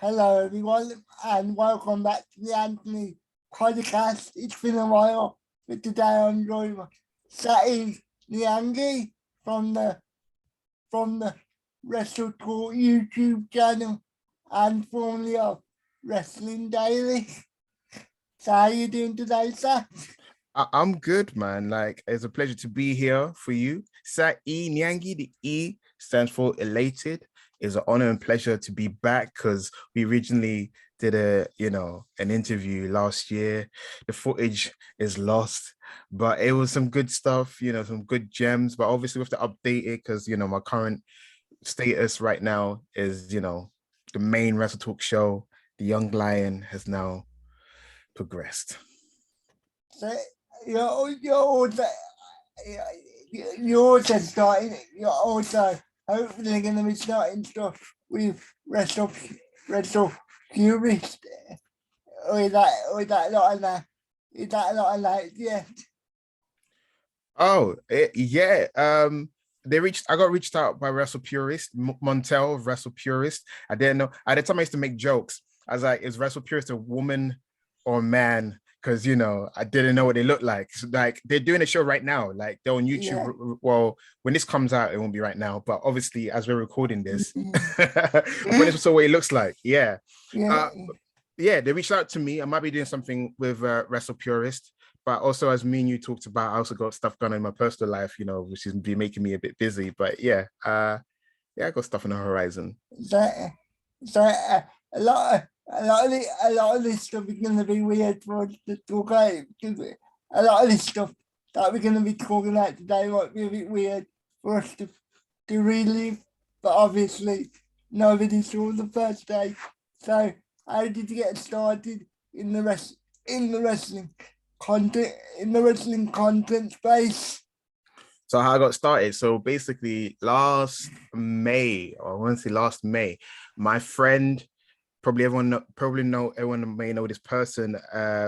Hello, everyone, and welcome back to the Anthony podcast. It's been a while, but today I'm joined by Sati Niangi from the WrestleTalk YouTube channel and formerly of Wrestling Daily. So how are you doing today, sir? I'm good, man. Like, it's a pleasure to be here for you. Sa-E Nyangi, the E stands for elated. It's an honor and pleasure to be back because we originally did an interview last year. The footage is lost, but it was some good stuff, some good gems. But obviously we have to update it because, my current status right now is, the main Wrestle Talk show, The Young Lion, has now progressed. So you're also you're also hopefully going to be starting stuff with Wrestle Purist. Or is that not enough? Is that not enough yet? Yeah. I got reached out by Wrestle Purist, Montel of Wrestle Purist. I didn't know. At the time I used to make jokes. I was like, is Wrestle Purist a woman or a man? Because I didn't know what they look like. So, like, they're doing a show right now. Like, they're on YouTube. Yeah. Well, when this comes out, it won't be right now. But obviously, as we're recording this, when this saw what it looks like. Yeah. Yeah, they reached out to me. I might be doing something with Wrestle Purist. But also, as me and you talked about, I also got stuff going on in my personal life, which is be making me a bit busy. But yeah, I got stuff on the horizon. A lot of this stuff is going to be weird for us to talk about because a lot of this stuff that we're going to be talking about today might be a bit weird for us to relive. But obviously, nobody saw the first day. So, how did you get started in the wrestling content space? So how I got started. So basically last May, my friend, everyone may know this person,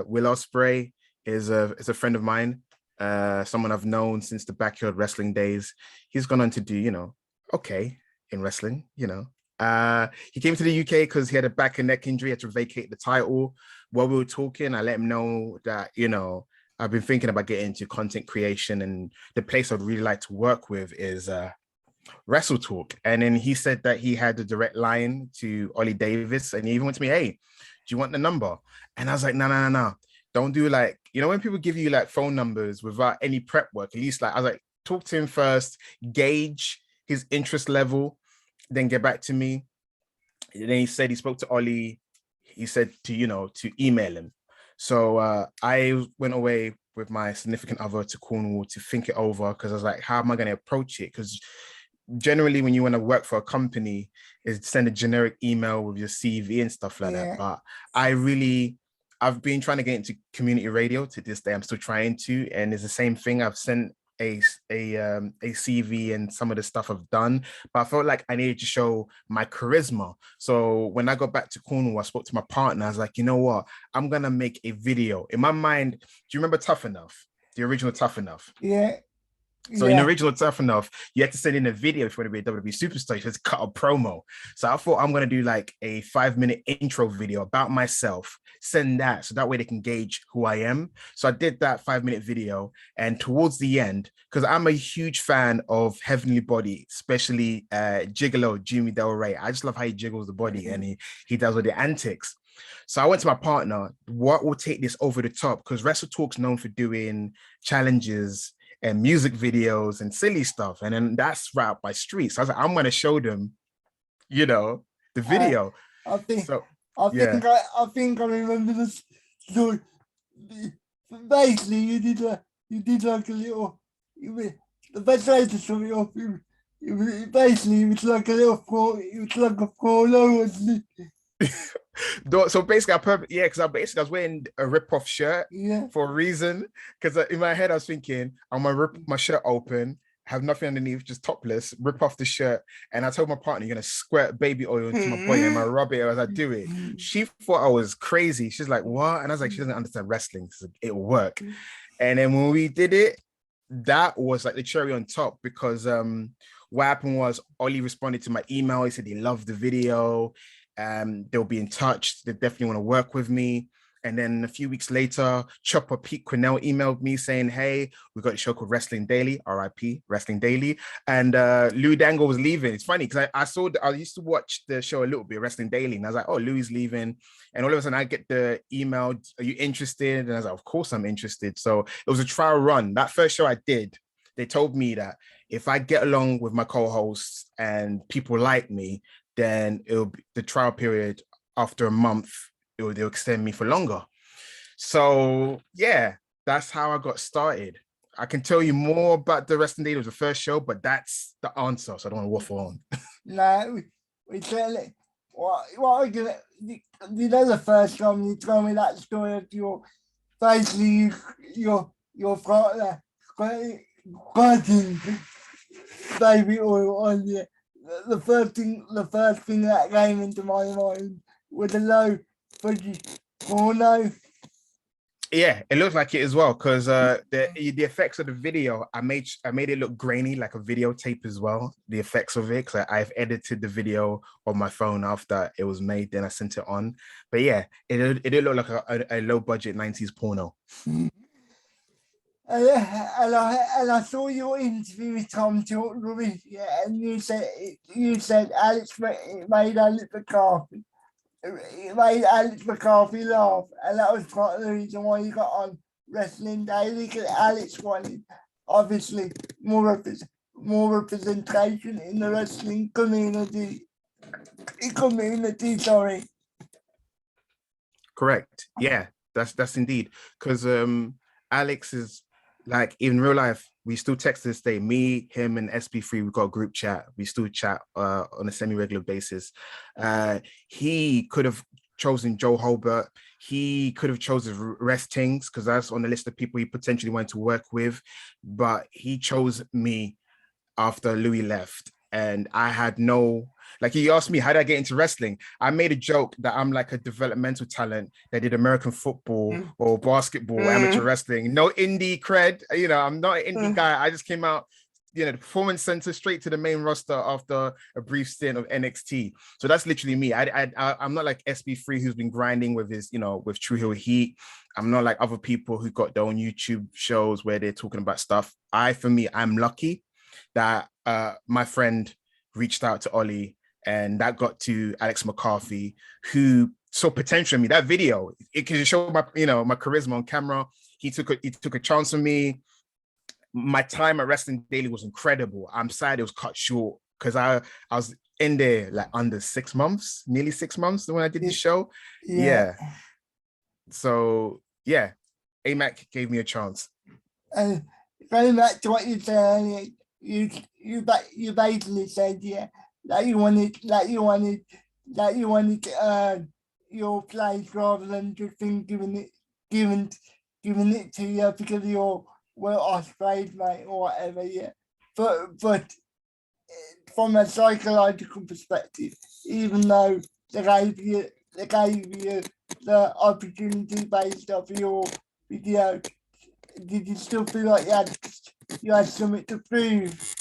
Will Ospreay is a friend of mine, someone I've known since the backyard wrestling days. He's gone on to do, okay in wrestling, he came to the UK because he had a back and neck injury, had to vacate the title. While we were talking, I let him know that, I've been thinking about getting into content creation, and the place I'd really like to work with is WrestleTalk. And then he said that he had a direct line to Ollie Davis, and he even went to me, hey, do you want the number? And I was like, no. Don't do when people give you phone numbers without any prep work, at least I was like, talk to him first, gauge his interest level, then get back to me. And then he said he spoke to Ollie. He said to email him. So I went away with my significant other to Cornwall to think it over, because I was like, how am I going to approach it? Because generally when you want to work for a company, is send a generic email with your CV and stuff like that. But I've been trying to get into community radio. To this day, I'm still trying to, and it's the same thing. I've sent a CV and some of the stuff I've done, but I felt like I needed to show my charisma. So when I got back to Cornwall, I spoke to my partner. I was like, you know what? I'm gonna make a video. In my mind, do you remember Tough Enough? The original Tough Enough? Yeah. So in the original Tough Enough, you had to send in a video if you want to be a WWE superstar. You had to cut a promo. So I thought I'm going to do a 5-minute intro video about myself, send that, so that way they can gauge who I am. So I did that 5-minute video. And towards the end, because I'm a huge fan of Heavenly Body, especially Gigolo, Jimmy Del Rey. I just love how he jiggles the body and he does all the antics. So I went to my partner, what will take this over the top? Because WrestleTalk's known for doing challenges and music videos and silly stuff. And then that's right up my street. So I was like, I'm going to show them, the video. I think I remember this story. Basically, you did a little, the best way to show it off, it was like a little, it was like a photo, wasn't it? So basically, because I was wearing a rip-off shirt for a reason. Because in my head, I was thinking, I'm gonna rip my shirt open, have nothing underneath, just topless, rip off the shirt. And I told my partner, you're gonna squirt baby oil into my body and I rub it as I do it. She thought I was crazy. She's like, what? And I was like, she doesn't understand wrestling. So it'll work. And then when we did it, that was like the cherry on top, because what happened was Ollie responded to my email. He said he loved the video. They'll be in touch. They definitely want to work with me. And then a few weeks later, Chopper Pete Quinnell emailed me saying, hey, we got a show called Wrestling Daily, RIP, Wrestling Daily. And Louis Dangle was leaving. It's funny because I used to watch the show a little bit, Wrestling Daily. And I was like, oh, Louis leaving. And all of a sudden I get the email, are you interested? And I was like, of course I'm interested. So it was a trial run. That first show I did, they told me that if I get along with my co-hosts and people like me, then it'll be the trial period after a month. They'll extend me for longer. So yeah, that's how I got started. I can tell you more about the Wrestling Daily. It was the first show, but that's the answer. So I don't want to waffle on. No, we certainly. What are you gonna? You know, the first time you told me that story of your basically your partner putting baby oil on you. The first thing that came into my mind was a low fudgy porno. Yeah, it looks like it as well because the effects of the video, I made it look grainy like a videotape as well. The effects of it, because I've edited the video on my phone after it was made, then I sent it on. But yeah, it did look like a low budget 90s porno. And I saw your interview with Tom Tilton, yeah, and you said Alex made Alex McCarthy. It made Alex McCarthy laugh, and that was part of the reason why you got on Wrestling Daily, because Alex wanted, obviously, more representation in the wrestling community. Sorry. Correct. Yeah, that's indeed. Because Alex is like, in real life, we still text this day. Me, him, and SB3, we got a group chat. We still chat on a semi-regular basis. He could have chosen Joe Holbert. He could have chosen Rest Tings, because that's on the list of people he potentially wanted to work with. But he chose me after Louis left. And I had no, like, he asked me, how did I get into wrestling? I made a joke that I'm like a developmental talent that did American football or basketball, amateur wrestling, no indie cred. You know, I'm not an indie guy. I just came out, you know, the performance center straight to the main roster after a brief stint of NXT. So that's literally me. I'm not like SB3 who's been grinding with his, you know, with True Heel Heat. I'm not like other people who got their own YouTube shows where they're talking about stuff. For me, I'm lucky that my friend reached out to Ollie, and that got to Alex McCarthy, who saw potential in me. That video, it can show my, you know, my charisma on camera. He took a chance on me. My time at Wrestling Daily was incredible. I'm sad it was cut short because I was in there like under 6 months, nearly 6 months when I did the show. Yeah. So yeah, AMAC gave me a chance. And going back to what you said earlier, you basically said, yeah, that you wanted to earn your place rather than just being given it to you because you're off grade, mate, or whatever, yeah. But from a psychological perspective, even though they gave you the opportunity based off your video, did you still feel like you had something to prove?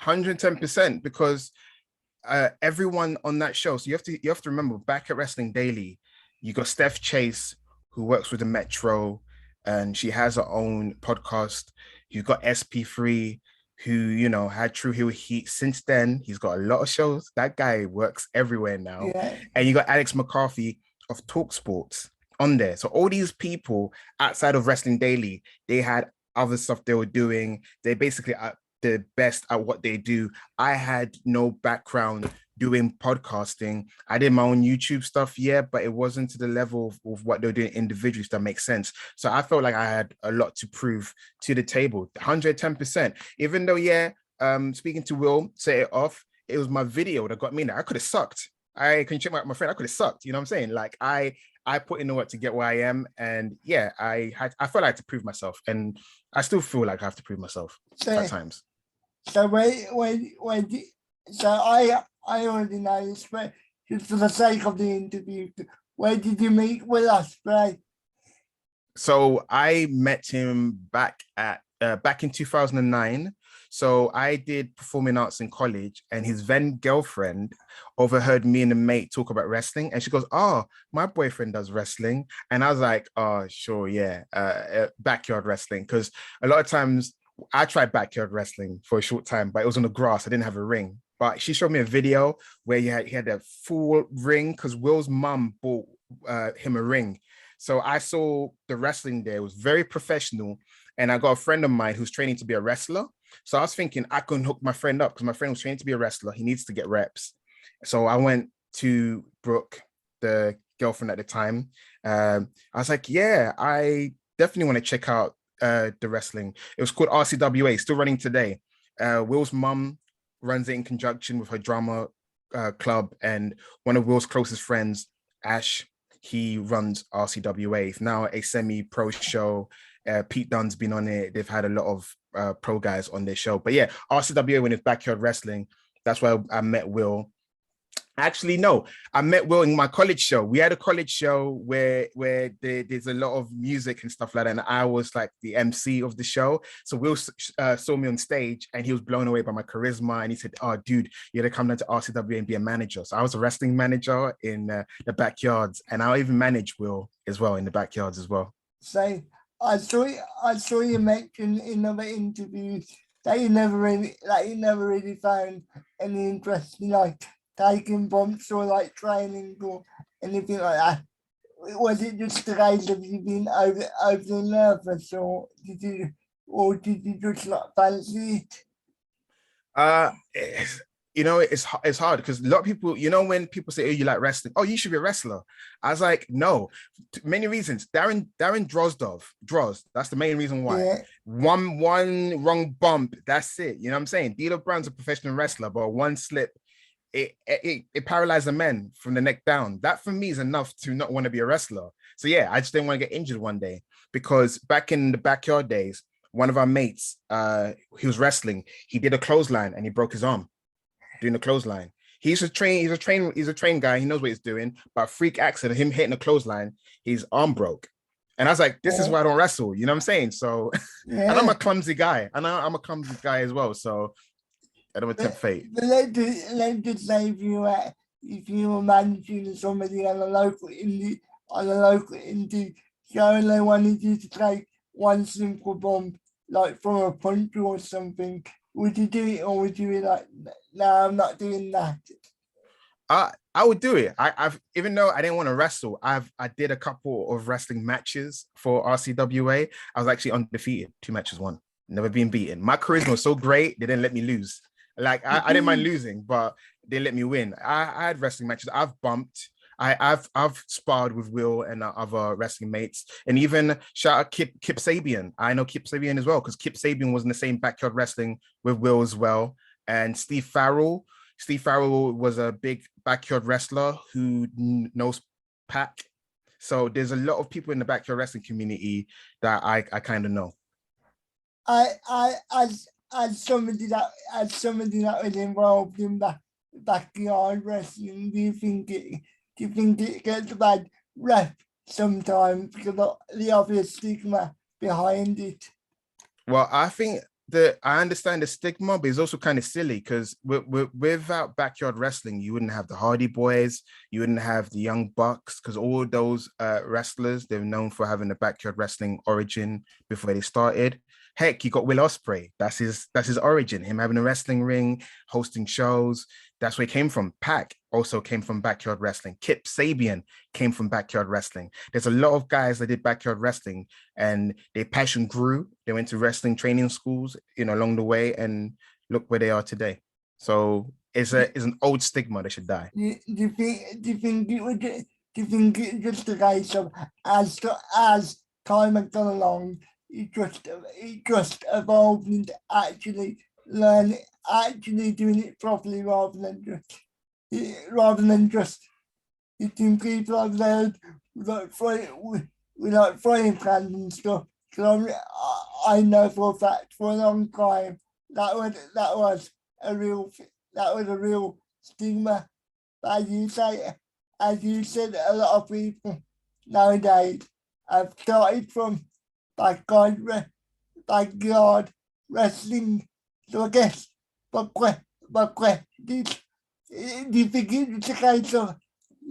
110%, because everyone on that show. So you have to remember, back at Wrestling Daily, you got Steph Chase, who works with the Metro, and she has her own podcast. You got SP3, who, you know, had True Heel Heat. Since then, he's got a lot of shows. That guy works everywhere now. Yeah. And you got Alex McCarthy of Talk Sports on there. So all these people outside of Wrestling Daily, they had other stuff they were doing. They basically are the best at what they do. I had no background doing podcasting. I did my own YouTube stuff, yeah, but it wasn't to the level of what they're doing individually, if that makes sense. So I felt like I had a lot to prove to the table, 110%. Even though, yeah, speaking to Will, say it off, it was my video that got me there. I could have sucked. I can check my friend, I could have sucked, you know what I'm saying? Like I put in the work to get where I am, and yeah, I felt like I had to prove myself, and I still feel like I have to prove myself at times. So I already know this, but just for the sake of the interview, where did you meet Will Ospreay? So I met him back in 2009. So I did performing arts in college, and his then girlfriend overheard me and a mate talk about wrestling, and she goes, "Oh, my boyfriend does wrestling," and I was like, "Oh, sure, yeah, backyard wrestling," because a lot of times I tried backyard wrestling for a short time, but it was on the grass. I didn't have a ring. But she showed me a video where he had a full ring because Will's mum bought him a ring. So I saw the wrestling there. It was very professional. And I got a friend of mine who's training to be a wrestler. So I was thinking I couldn't hook my friend up because my friend was training to be a wrestler. He needs to get reps. So I went to Brooke, the girlfriend at the time. I was like, yeah, I definitely want to check out the wrestling. It was called RCWA, still running today. Will's mum runs it in conjunction with her drama club, and one of Will's closest friends, Ash, he runs RCWA. It's now a semi-pro show. Pete Dunne's been on it. They've had a lot of pro guys on their show. But yeah, RCWA, when it's backyard wrestling, that's where I met Will. Actually, no, I met Will in my college show. We had a college show where there's a lot of music and stuff like that, and I was like the MC of the show. So Will saw me on stage, and he was blown away by my charisma, and he said, "Oh, dude, you gotta come down to RCW and be a manager." So I was a wrestling manager in the backyards, and I even managed Will as well in the backyards as well. So I saw you mention in other interviews that you never really found any interest in like taking bumps or like training or anything like that. Was it just the case of you being overly nervous, or did you just not fancy it? It's hard because a lot of people, when people say, "Oh, you like wrestling? Oh, you should be a wrestler." I was like, no, many reasons. Darren Droz, that's the main reason why. Yeah. One wrong bump, that's it. You know what I'm saying? D'Lo Brown's a professional wrestler, but one slip, it paralyzed a man from the neck down. That for me is enough to not want to be a wrestler. So yeah, I just didn't want to get injured one day, because back in the backyard days, one of our mates, he was wrestling. He did a clothesline and he broke his arm doing the clothesline. He's a trained guy. He knows what he's doing. But freak accident, him hitting a clothesline, his arm broke. And I was like, this is why I don't wrestle. You know what I'm saying? So, Yeah. and I'm a clumsy guy. And I'm a clumsy guy as well. So I don't tempt fate. But let's just say if you were managing somebody on a local indie show, and they wanted you to take one simple bump, like from a punch or something, would you do it, or would you be like, no, I'm not doing that? I would do it. I've even though I didn't want to wrestle, I did a couple of wrestling matches for RCWA. I was actually undefeated, 2 matches won, never been beaten. My charisma was so great, they didn't let me lose. Like I didn't mind losing, but they let me win. I had wrestling matches. I've bumped. I've sparred with Will and other wrestling mates, and even shout out Kip Sabian. I know Kip Sabian as well, because Kip Sabian was in the same backyard wrestling with Will as well. And Steve Farrell was a big backyard wrestler who knows Pac. So there's a lot of people in the backyard wrestling community that I kind of know. As somebody that was involved in backyard wrestling, do you think it gets a bad rep sometimes because of the obvious stigma behind it? Well, I think that I understand the stigma, but it's also kind of silly because without backyard wrestling, you wouldn't have the Hardy Boys, you wouldn't have the Young Bucks, because all those wrestlers, they're known for having a backyard wrestling origin before they started. Heck, you got Will Ospreay. That's his origin. Him having a wrestling ring, hosting shows. That's where he came from. Pac also came from backyard wrestling. Kip Sabian came from backyard wrestling. There's a lot of guys that did backyard wrestling, and their passion grew. They went to wrestling training schools, along the way, and look where they are today. So it's an old stigma that should die. Do you think it's just a case of as time has gone along, it just evolved into actually doing it properly rather than just hitting people over the head with frying pans and stuff? Because I know for a fact for a long time that was a real stigma. But as you said, a lot of people nowadays have started from backyard wrestling So I guess my question is, do you think it's a case of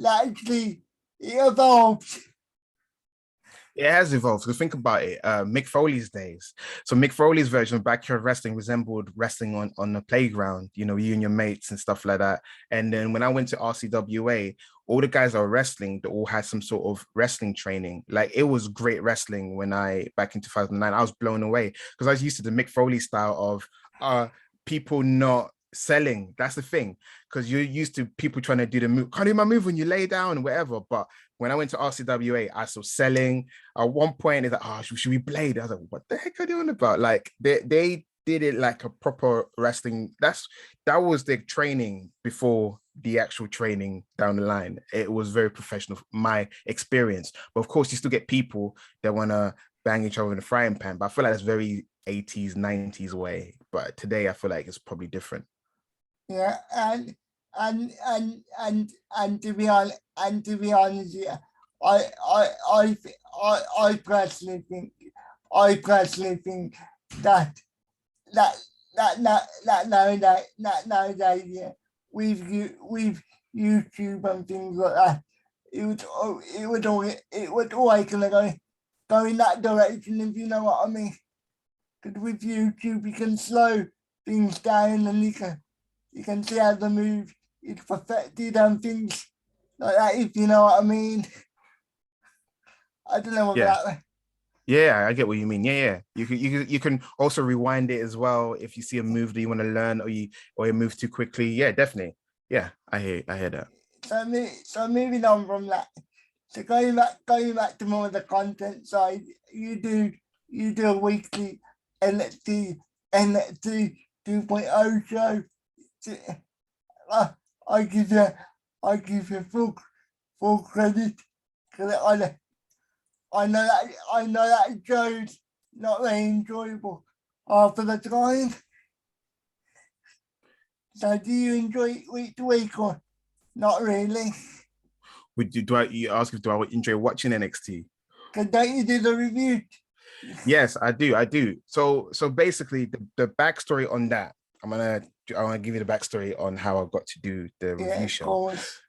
actually it evolved? It has evolved. Because think about it. Mick Foley's days. So Mick Foley's version of backyard wrestling resembled wrestling on the playground. You know, you and your mates and stuff like that. And then when I went to RCWA, all the guys that were wrestling, they all had some sort of wrestling training. Like it was great wrestling when back in 2009, I was blown away because I was used to the Mick Foley style of people not selling. That's the thing. Because you're used to people trying to do the move. Can't do my move when you lay down, whatever. But when I went to RCWA, I saw selling. At one point, it's like, oh, should we blade? I was like, what the heck are they on about? Like they did it like a proper wrestling. That was their training before the actual training down the line. It was very professional, my experience. But of course, you still get people that want to bang each other in the frying pan. But I feel like that's very 80s, 90s way. But today, I feel like it's probably different. Yeah, and to be honest, yeah, I personally think that that nowadays, yeah, with YouTube and things like that, it would always gonna go in that direction, if you know what I mean. Because with YouTube you can slow things down and you can see how the move is perfected and things like that, if you know what I mean. I don't know Yeah. about that. Yeah, I get what you mean. Yeah. You can also rewind it as well if you see a move that you want to learn or you move too quickly. Yeah, definitely. Yeah, I hear that. So moving on from that. So going back to more of the content side, you do a weekly NXT 2.0 show. Uh, I give you full credit because I know that show's not very enjoyable after the time. So do you enjoy it week to week or not really? You ask if do I enjoy watching NXT? Because don't you do the review? Yes, I do. I do. So basically the backstory on that, I want to give you the backstory on how I got to do the Yeah, review of show. course.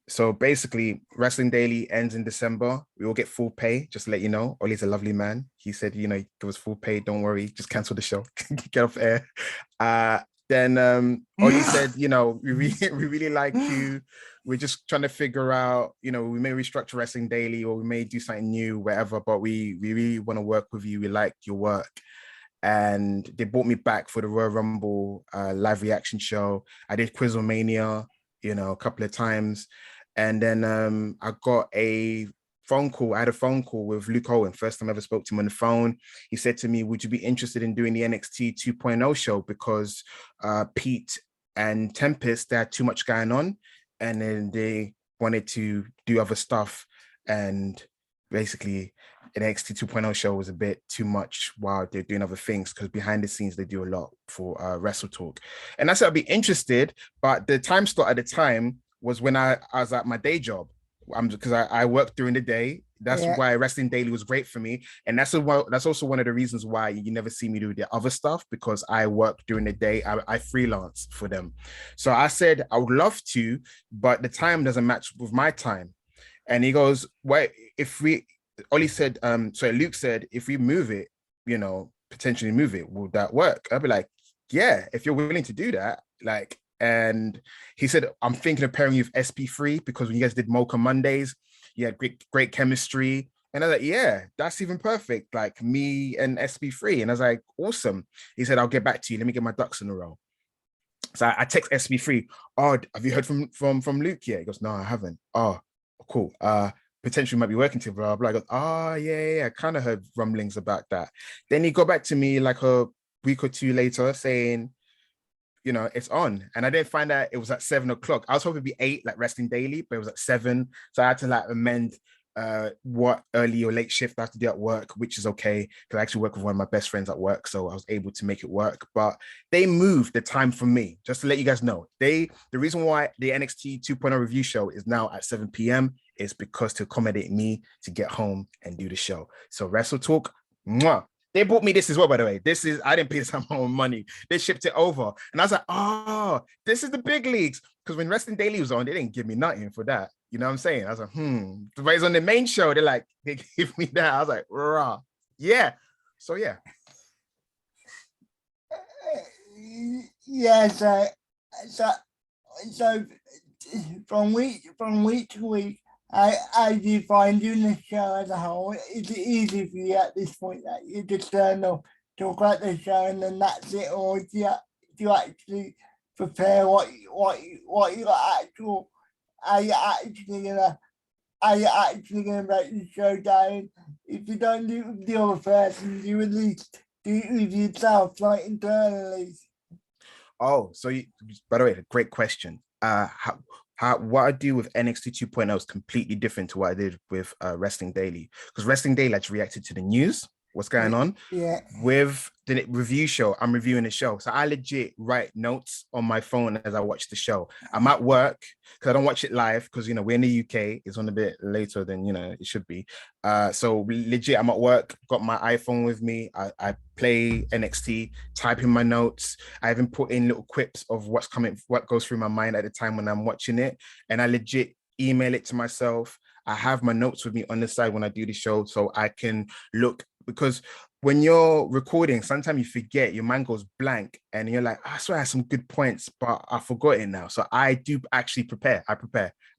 So basically, Wrestling Daily ends in December. We all get full pay, just to let you know. Ollie's a lovely man. He said, give us full pay. Don't worry, just cancel the show. Get off air. Then Ollie said, we really like you. We're just trying to figure out, we may restructure Wrestling Daily or we may do something new, whatever, but we really want to work with you. We like your work. And they brought me back for the Royal Rumble live reaction show. I did Quizlemania, a couple of times. And then I got a phone call. I had a phone call with Luke Owen. First time I ever spoke to him on the phone. He said to me, would you be interested in doing the NXT 2.0 show? Because Pete and Tempest, they had too much going on. And then they wanted to do other stuff. And basically, an NXT 2.0 show was a bit too much while they're doing other things because behind the scenes, they do a lot for WrestleTalk. And I said I'd be interested, but the time slot at the time was when I was at my day job. Because I worked during the day. That's why Wrestling Daily was great for me. And that's also one of the reasons why you never see me do the other stuff, because I work during the day. I freelance for them. So I said, I would love to, but the time doesn't match with my time. And he goes, "Wait, Luke said, if we move it, potentially move it, will that work?" I'd be like, yeah, if you're willing to do that, like. And he said, I'm thinking of pairing you with SP3 because when you guys did Mocha Mondays, you had great chemistry. And I was like, yeah, that's even perfect. Like me and SP3. And I was like, awesome. He said, I'll get back to you. Let me get my ducks in a row. So I text SP3. Oh, have you heard from Luke yet? He goes, no, I haven't. Oh, cool. Potentially might be working together. Blah, blah. I go, yeah. I kind of heard rumblings about that. Then he got back to me like a week or two later saying, it's on. And I didn't find out it was at 7:00. I was hoping it'd be 8, like Wrestling Daily, but it was at 7. So I had to like amend what early or late shift I have to do at work, which is okay because I actually work with one of my best friends at work. So I was able to make it work. But they moved the time for me, just to let you guys know. The reason why the NXT 2.0 review show is now at 7 p.m. is because to accommodate me to get home and do the show. So WrestleTalk, They bought me this as well, by the way. I didn't pay this my own money. They shipped it over. And I was like, oh, this is the big leagues. Because when Wrestling Daily was on, they didn't give me nothing for that. You know what I'm saying? I was like, But it's on the main show. They give me that. I was like, rah. Yeah. So yeah. Yeah, so from week to week, I do find doing the show as a whole. Is it easy for you at this point that you just turn up, talk about the show, and then that's it, or do you actually prepare what you actual are you actually gonna break the show down? If you don't do it with the other person, you at least do it with yourself, like internally. Oh, so by the way, great question. What I do with NXT 2.0 is completely different to what I did with Wrestling Daily. Because Wrestling Daily, I just reacted to the news, what's going on. Yeah. With the review show, I'm reviewing the show. So I legit write notes on my phone as I watch the show. I'm at work because I don't watch it live because, we're in the UK. It's on a bit later than, it should be. So legit, I'm at work, got my iPhone with me. I play NXT, type in my notes. I even put in little quips of what goes through my mind at the time when I'm watching it. And I legit email it to myself. I have my notes with me on the side when I do the show so I can look, because when you're recording, sometimes you forget, your mind goes blank and you're like, I swear I have some good points, but I forgot it now. So I do actually prepare. I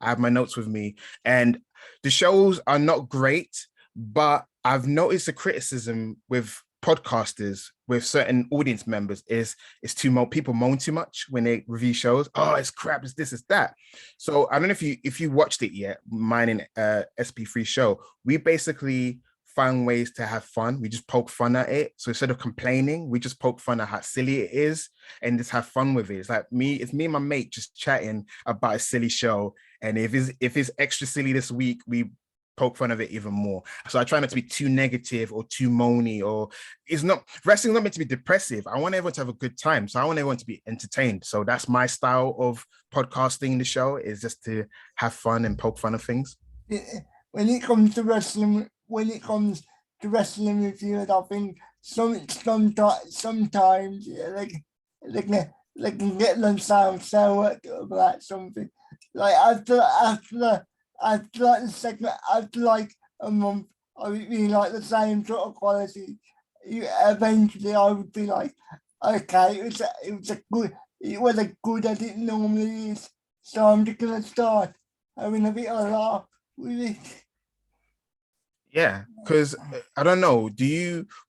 have my notes with me, and the shows are not great, but I've noticed a criticism with podcasters, with certain audience members, is people moan too much when they review shows. Oh, it's crap, it's this, it's that. So I don't know if you watched it yet, mine and SP3 show. We basically find ways to have fun. We just poke fun at it. So instead of complaining, we just poke fun at how silly it is and just have fun with it. It's like it's me and my mate just chatting about a silly show. And if it's extra silly this week, we poke fun of it even more. So I try not to be too negative or too moany, or wrestling's not meant to be depressive. I want everyone to have a good time. So I want everyone to be entertained. So that's my style of podcasting the show, is just to have fun and poke fun of things. When it comes to wrestling reviews, I think sometimes they can get themselves so worked up about something. Like after the segment, after like a month, I would be like the same sort of quality. Eventually, I would be like, okay, it was as good as it normally is. So I'm just gonna start having a bit of a laugh with it. Yeah, because I don't know,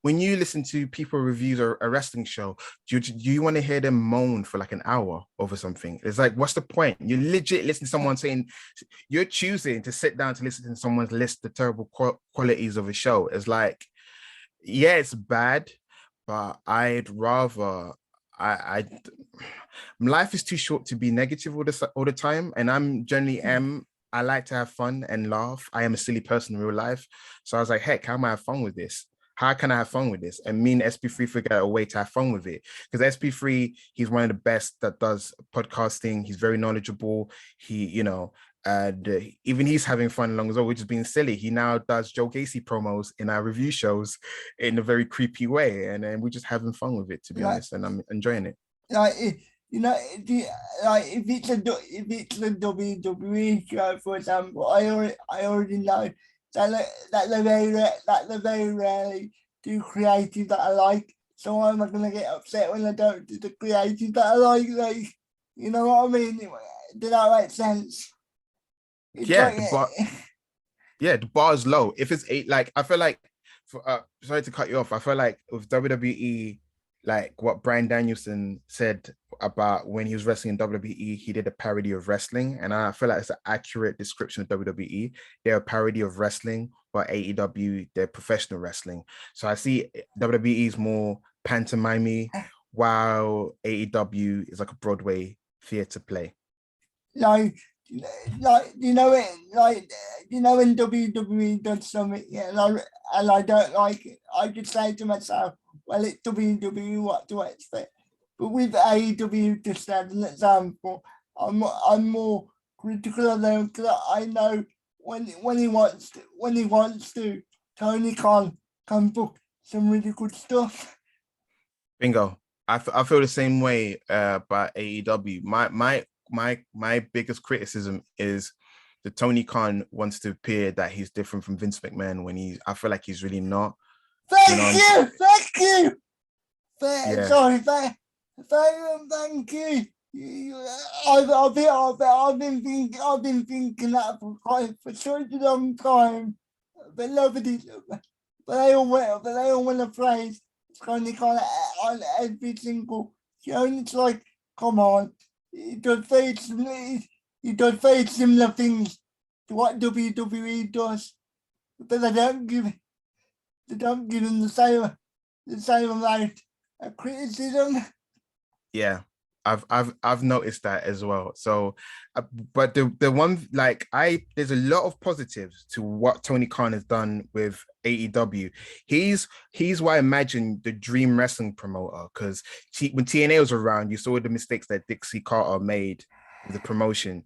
when you listen to people reviews or a wrestling show, do you want to hear them moan for like an hour over something? It's like, what's the point? You legit listen to someone saying, you're choosing to sit down to listen to someone's list the terrible qualities of a show. It's like, yeah, it's bad, but I'd rather life is too short to be negative all the time, and I'm generally I like to have fun and laugh. I am a silly person in real life. So I was like, heck, how am I have fun with this? How can I have fun with this? And me and SP3 figured out a way to have fun with it. Because SP3, he's one of the best that does podcasting. He's very knowledgeable. And even he's having fun along as well, which is being silly. He now does Joe Gacy promos in our review shows in a very creepy way. And then we're just having fun with it, to be honest. And I'm enjoying it. If it's a WWE show, for example, I already know that they very rarely do creative that I like. So I'm not gonna get upset when I don't do the creative that I like. Like, you know what I mean? Did that make sense? The bar is low. If it's I feel like, sorry to cut you off. I feel like with WWE, like what Bryan Danielson said about when he was wrestling in WWE, he did a parody of wrestling. And I feel like it's an accurate description of WWE. They're a parody of wrestling, but AEW, they're professional wrestling. So I see WWE is more pantomime, while AEW is like a Broadway theater play. When WWE does something, and I don't like it, I just say to myself, well, it's WWE, what do I expect? But with AEW, just as an example, I'm more critical of them because I know when he wants to, Tony Khan can book some really good stuff. Bingo. I feel the same way about AEW. My biggest criticism is the Tony Khan wants to appear that he's different from Vince McMahon when I feel like he's really not. Thank you. Yeah. Sorry, thank you. I've been thinking that for such a long time, but nobody, but they all want to praise Tony Khan on every single show. And it's like, come on, he does very similar things to what WWE does, but they don't give him the same amount of criticism. Yeah. I've noticed that as well. So, but the one there's a lot of positives to what Tony Khan has done with AEW. He's what I imagine the dream wrestling promoter, because when TNA was around, you saw the mistakes that Dixie Carter made with the promotion,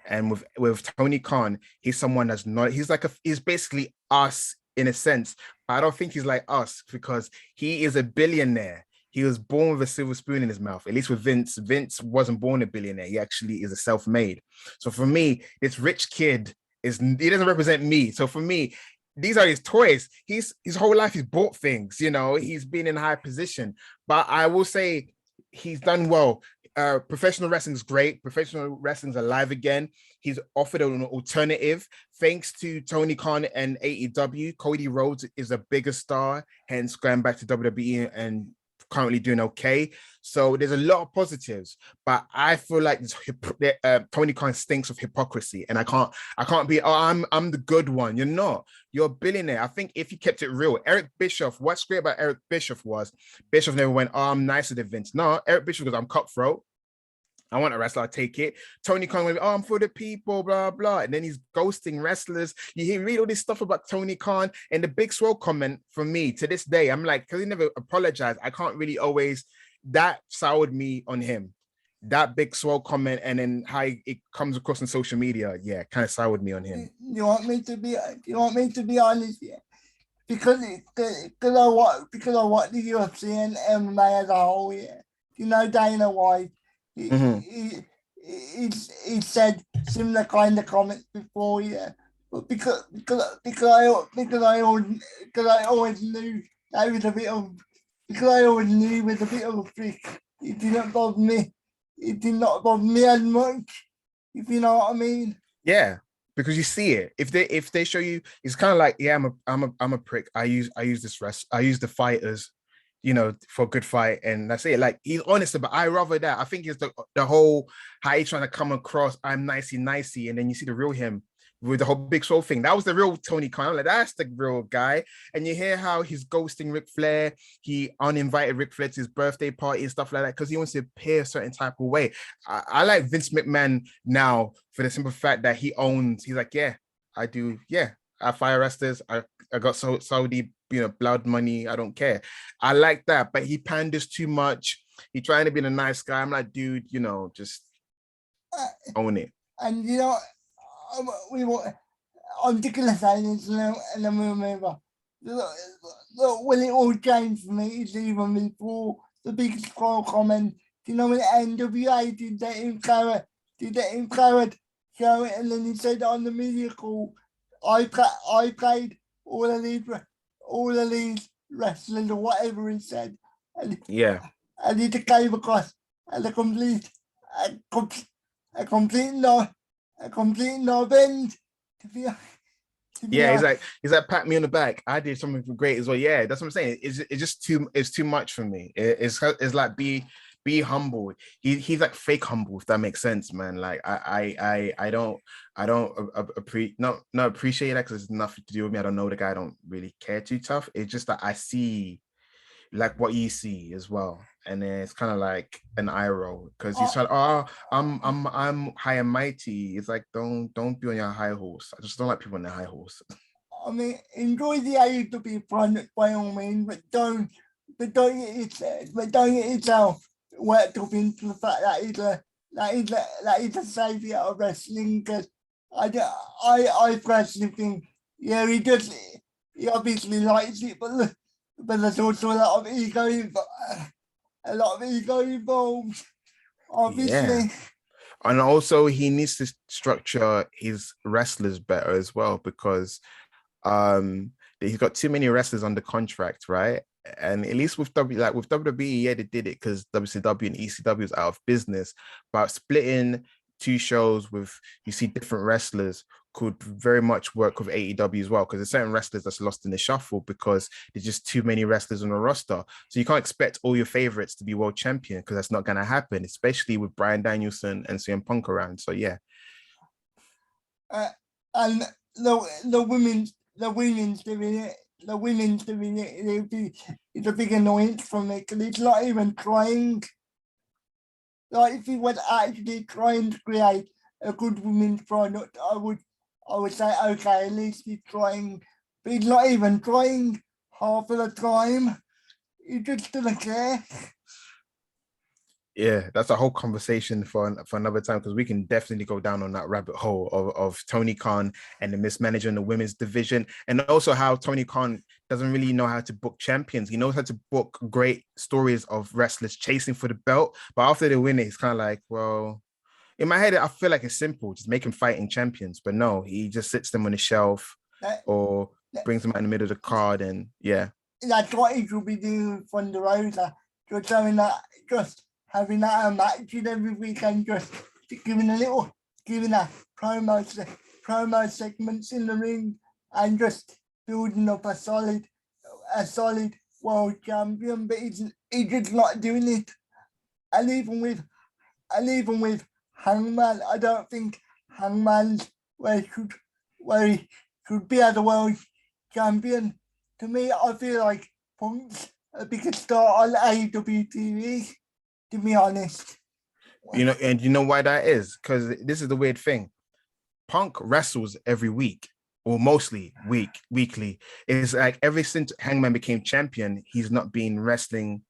and with Tony Khan, he's someone that's not. He's basically us in a sense, but I don't think he's like us because he is a billionaire. He was born with a silver spoon in his mouth. At least with Vince, Vince wasn't born a billionaire. He actually is a self-made. So for me, this rich kid he doesn't represent me. So for me, these are his toys. His whole life he's bought things. He's been in a high position. But I will say he's done well. Professional wrestling is great. Professional wrestling's alive again. He's offered an alternative thanks to Tony Khan and AEW. Cody Rhodes is a bigger star, hence going back to WWE and currently doing okay. So there's a lot of positives, but I feel like Tony Khan stinks of hypocrisy, and I can't be, I'm the good one. You're not. You're a billionaire. I think if you kept it real, Eric Bischoff, what's great about Eric Bischoff was Bischoff never went, I'm nicer than Vince. No, Eric Bischoff goes, I'm cutthroat. I want a wrestler, I'll take it. Tony Khan went, I'm for the people, blah, blah. And then he's ghosting wrestlers. You read all this stuff about Tony Khan, and the Big Swole comment from me to this day, I'm like, because he never apologized, I can't really always, that soured me on him. That Big Swole comment, and then how it comes across on social media, yeah, kind of soured me on him. You want me to be honest? Yeah. Because I watch the UFC and MMA as a whole, yeah. Dana White. He said similar kind of comments before, yeah. But because I always knew that was a bit of, because I always knew he was a bit of a freak. It did not bother me. It did not bother me as much, if you know what I mean. Yeah, because you see it. If they show you, it's kind of like, yeah, I'm a prick. I use the fighters, for a good fight, and that's it. Like, he's honest about. I rather that. I think it's the whole how he's trying to come across. I'm nicey, and then you see the real him with the whole Big Soul thing. That was the real Tony Khan. I'm like, that's the real guy. And you hear how he's ghosting Ric Flair. He uninvited Ric Flair to his birthday party and stuff like that because he wants to appear a certain type of way. I like Vince McMahon now for the simple fact that he's like, yeah, I do. Yeah, I fire wrestlers. I got Saudi, blood money. I don't care. I like that, but he panders too much. He trying to be a nice guy. I'm like, dude, just own it. And I'm just gonna say this now, and then we'll move on. Look, when it all changed for me, it's even before the big scroll comment. When NWA did that in Carrot show it, and then he said on the media call, I played all of these wrestlers or whatever he said, and yeah, and he came across as a complete novice. Yeah, he's like pat me on the back. I did something great as well. Yeah, that's what I'm saying. It's too much for me. It's like be humble. He's like fake humble, if that makes sense, man. Like I don't appreciate that because it's nothing to do with me. I don't know the guy. I don't really care too tough. It's just that I see like what you see as well, and then it's kind of like an eye roll because he's trying. I'm high and mighty. It's like don't be on your high horse. I just don't like people on their high horse. I mean, enjoy the AEW product by all means, but don't get yourself worked up into the fact that he's a savior of wrestling. Because I personally think, yeah, he obviously likes it, but but there's also a lot of ego, involved, Yeah. obviously. And also he needs to structure his wrestlers better as well, because he's got too many wrestlers under contract, right? And at least with with WWE, yeah, they did it because WCW and ECW is out of business. But splitting two shows with, you see, different wrestlers could very much work with AEW as well, because there's certain wrestlers that's lost in the shuffle because there's just too many wrestlers on the roster. So you can't expect all your favorites to be world champion, because that's not going to happen, especially with Bryan Danielson and CM Punk around. So yeah. And the women's doing it. The women's doing it. It's a big annoyance for me because it's not even trying. Like if he was actually trying to create a good women's product, I would say okay, at least he's trying. But he's not even trying half of the time. He just doesn't care. Yeah, that's a whole conversation for another time, because we can definitely go down on that rabbit hole of Tony Khan and the mismanagement of the women's division, and also how Tony Khan doesn't really know how to book champions. He knows how to book great stories of wrestlers chasing for the belt, but after they win it, he's kind of like, well, in my head, I feel like it's simple, just make him fighting champions. But no, he just sits them on the shelf That, or brings them out in the middle of the card, and yeah. that's what he should be doing with Thunder Rosa. Just having that matches every weekend, just giving a promo segments in the ring, and just building up a solid world champion. But he's just not doing it. And even with Hangman, I don't think Hangman's where he should be as a world champion. To me, I feel like Punk's a bigger star on AEW TV, to be honest. And you know why that is? Because this is the weird thing. Punk wrestles every week, or mostly weekly. It's like ever since Hangman became champion, he's not been wrestling.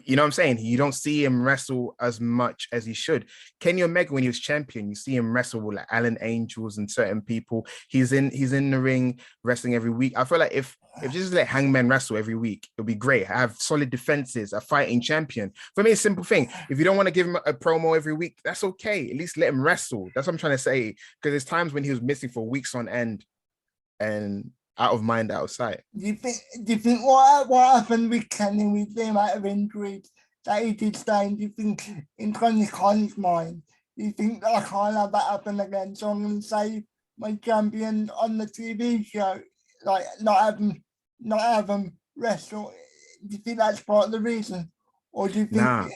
You know what I'm saying? You don't see him wrestle as much as he should. Kenny Omega, when he was champion, you see him wrestle with like Alan Angels and certain people. He's in the ring wrestling every week. I feel like if just let Hangman wrestle every week, it'll be great. I have solid defenses, a fighting champion. For me, it's a simple thing. If you don't want to give him a promo every week, that's okay. At least let him wrestle. That's what I'm trying to say. Because there's times when he was missing for weeks on end, and out of mind, out of sight. Do you think what happened with Kenny with the amount of injuries that he did stay? Do you think in Tony Khan's mind, do you think I can't have that happen again? So I'm going to save my champion on the TV show, like not have him wrestle. Do you think that's part of the reason, or do you think? Nah.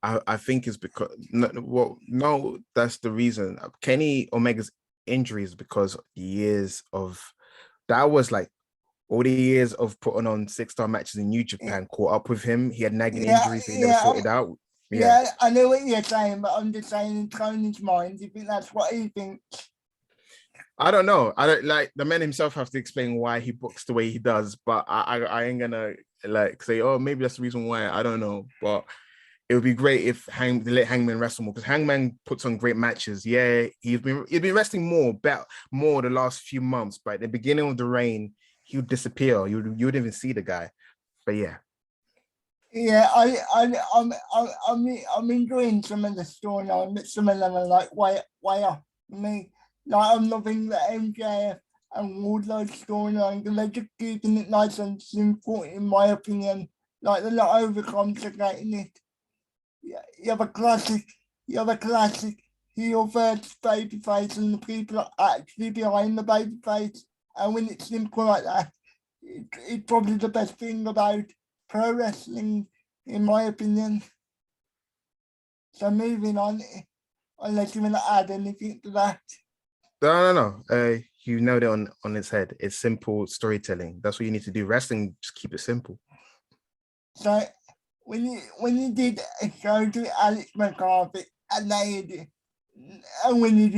I think it's because no, that's the reason. Kenny Omega's injury is because years of that was like all the years of putting on 6-star matches in New Japan caught up with him. He had nagging injuries that he never sorted out. Yeah, I know what you're saying, but I'm just saying in Tony's mind, do you think that's what he thinks? I don't know. I don't like the man himself has to explain why he books the way he does, but I ain't gonna like say, oh, maybe that's the reason why. I don't know, but it would be great if they let Hangman wrestle more, because Hangman puts on great matches. Yeah, he's been wrestling more the last few months, but at the beginning of the reign, he would disappear. You wouldn't even see the guy. But yeah. Yeah, I'm enjoying some of the storyline, but some of them are like way off me. Like I'm loving the MJF and Wardlow storyline because they're just keeping it nice and simple, in my opinion. Like they're not overcomplicating it. Yeah, you have a classic heel versus baby face, and the people are actually behind the baby face. And when it's simple like that, it's probably the best thing about pro wrestling, in my opinion. So moving on, unless you want to add anything to that. No. You nailed it on its head. It's simple storytelling. That's what you need to do. Wrestling, just keep it simple. So when you did a show to Alex McCarthy and when you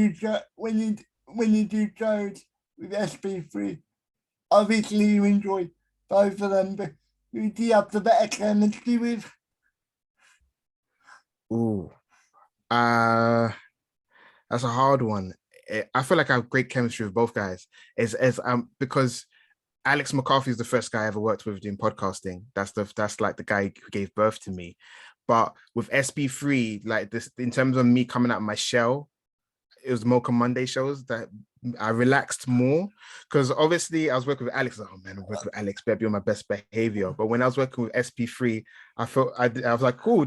do shows with SP3, obviously you enjoy both of them, but who do you have the better chemistry with? Ooh. That's a hard one. I feel like I have great chemistry with both guys. Because Alex McCarthy is the first guy I ever worked with doing podcasting. That's like the guy who gave birth to me. But with SB3, like this, in terms of me coming out of my shell, it was Mocha Monday shows that I relaxed more, because obviously I was working with Alex. Oh man, I'm working with Alex, better be on my best behavior. But when I was working with SP3, I felt I was like, cool.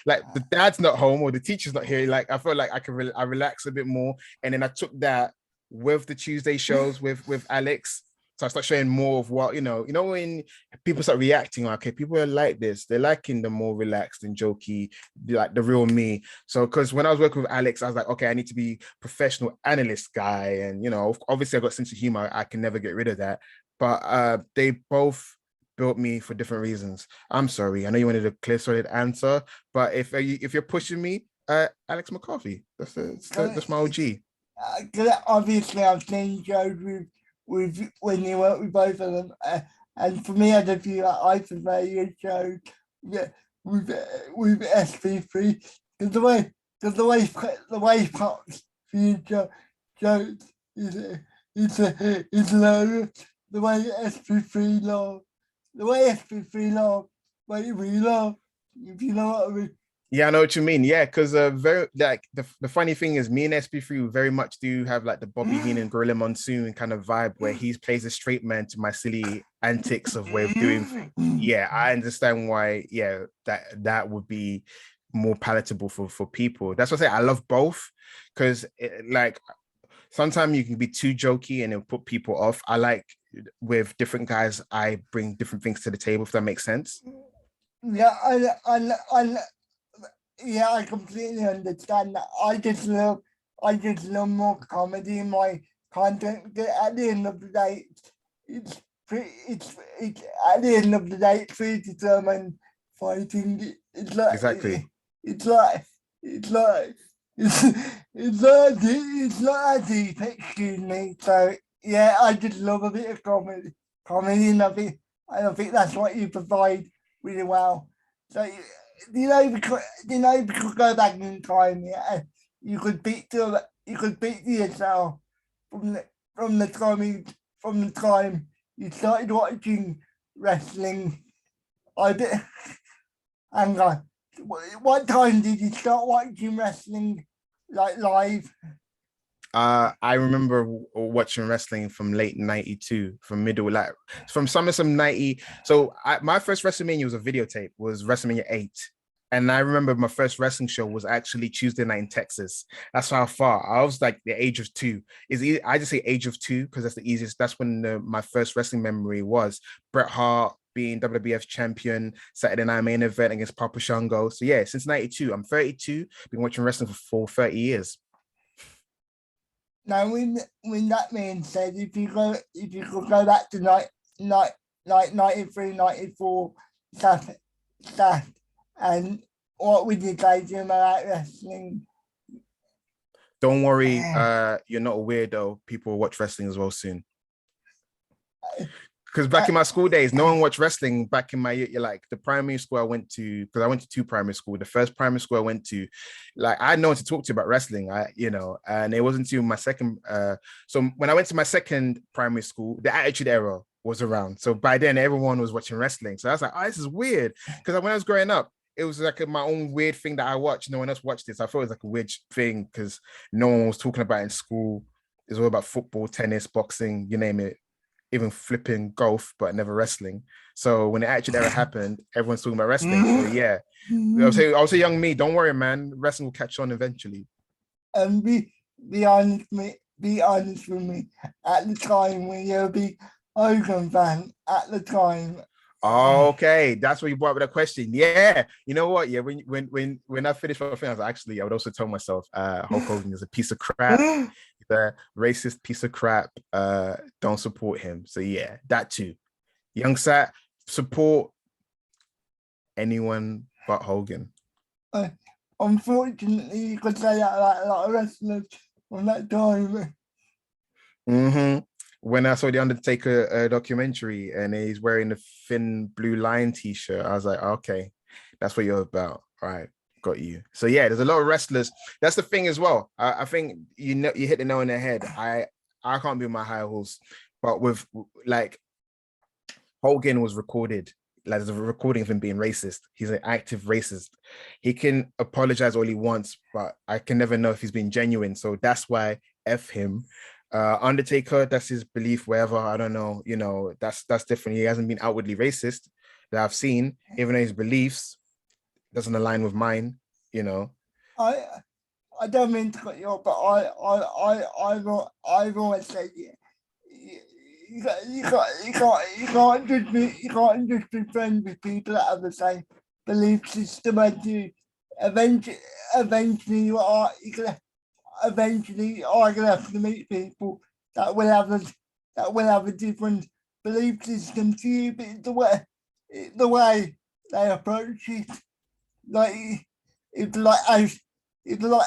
Like the dad's not home or the teacher's not here. Like I felt like I relax a bit more, and then I took that with the Tuesday shows with Alex. So I start showing more of what, when people start reacting, like, okay, people are like this. They're liking the more relaxed and jokey, like the real me. So, because when I was working with Alex, I was like, okay, I need to be professional analyst guy. And, obviously I got sense of humor. I can never get rid of that. But they both built me for different reasons. I'm sorry. I know you wanted a clear, solid answer, but if you're pushing me, Alex McCarthy, that's my OG. Obviously, I've seen shows with when you work with both of them, and for me as a viewer, I prefer your show with SP3, because the way Fox future shows is low. The way SP3 law, way we law, if you know what I mean. Yeah, I know what you mean. Yeah, because very like the funny thing is, me and SP3 very much do have like the Bobby Heenan Gorilla Monsoon kind of vibe, where he plays a straight man to my silly antics of way of doing things. Yeah, I understand why. Yeah, that would be more palatable for people. That's what I say. I love both, because like sometimes you can be too jokey and it'll put people off. I like, with different guys, I bring different things to the table, if that makes sense. Yeah, yeah, I completely understand that. I just love more comedy in my content. Because at the end of the day, it's at the end of the day, it's pretty determined fighting. It's like Exactly. it's like it's like it's it's not a deep, excuse me. So yeah, I just love a bit of comedy, and I think that's what you provide really well. So we could go back in time, yeah. You could beat yourself from the time you started watching wrestling. I did. Hang on. What time did you start watching wrestling, like live? I remember watching wrestling from late 92, from from SummerSlam 90. So my first WrestleMania was a videotape, was WrestleMania 8. And I remember my first wrestling show was actually Tuesday night in Texas. That's how far. I was like the age of 2. I just say age of 2 because that's the easiest. That's when my first wrestling memory was Bret Hart being WWF champion, Saturday Night Main Event against Papa Shango. So yeah, since 92, I'm 32, been watching wrestling for 30 years. Now, when that being said, if you could go back to like 93, 94 stuff, and what would you say to him about wrestling? Don't worry, you're not a weirdo. People will watch wrestling as well soon. Because back in my school days, no one watched wrestling. Back in like the primary school I went to, because I went to 2 primary school. The first primary school I went to, like I had no one to talk to about wrestling. And it wasn't until my second. So when I went to my second primary school, the Attitude Era was around. So by then, everyone was watching wrestling. So I was like, oh, this is weird. Because when I was growing up, it was like my own weird thing that I watched. No one else watched this. I thought it was like a weird thing because no one was talking about it in school. It's all about football, tennis, boxing, you name it, even flipping golf, but never wrestling. So when it actually ever happened, everyone's talking about wrestling. So yeah, I was a young me. Don't worry, man. Wrestling will catch on eventually. And be honest with me. At the time when you're a big Hogan fan, at the time. Okay, that's what you brought up with a question. Yeah, you know what? Yeah, when I finished my thing, I would also tell myself, Hulk Hogan is a piece of crap. He's a racist piece of crap. Don't support him. So yeah, that too. Young Sat, support anyone but Hogan. Unfortunately, you could say that about a lot of wrestlers from that time. Mm-hmm. When I saw the Undertaker documentary and he's wearing the thin blue line t-shirt, I was like, okay, that's what you're about. All right, got you. So yeah, there's a lot of wrestlers. That's the thing as well. I think you hit the nail on the head. I can't be my high horse, but with like Hogan was recorded. Like there's a recording of him being racist. He's an active racist. He can apologize all he wants, but I can never know if he's being genuine. So that's why F him. Undertaker, that's his belief, wherever. I don't know. You know, that's different. He hasn't been outwardly racist that I've seen, even though his beliefs doesn't align with mine, you know. I I don't mean to cut you off, but I've always said, yeah, you can't just be friends with people that have the same belief system as you. Eventually, eventually eventually you are gonna have to meet people that will have a different belief system to you, but the way they approach it, like it's like out, it's like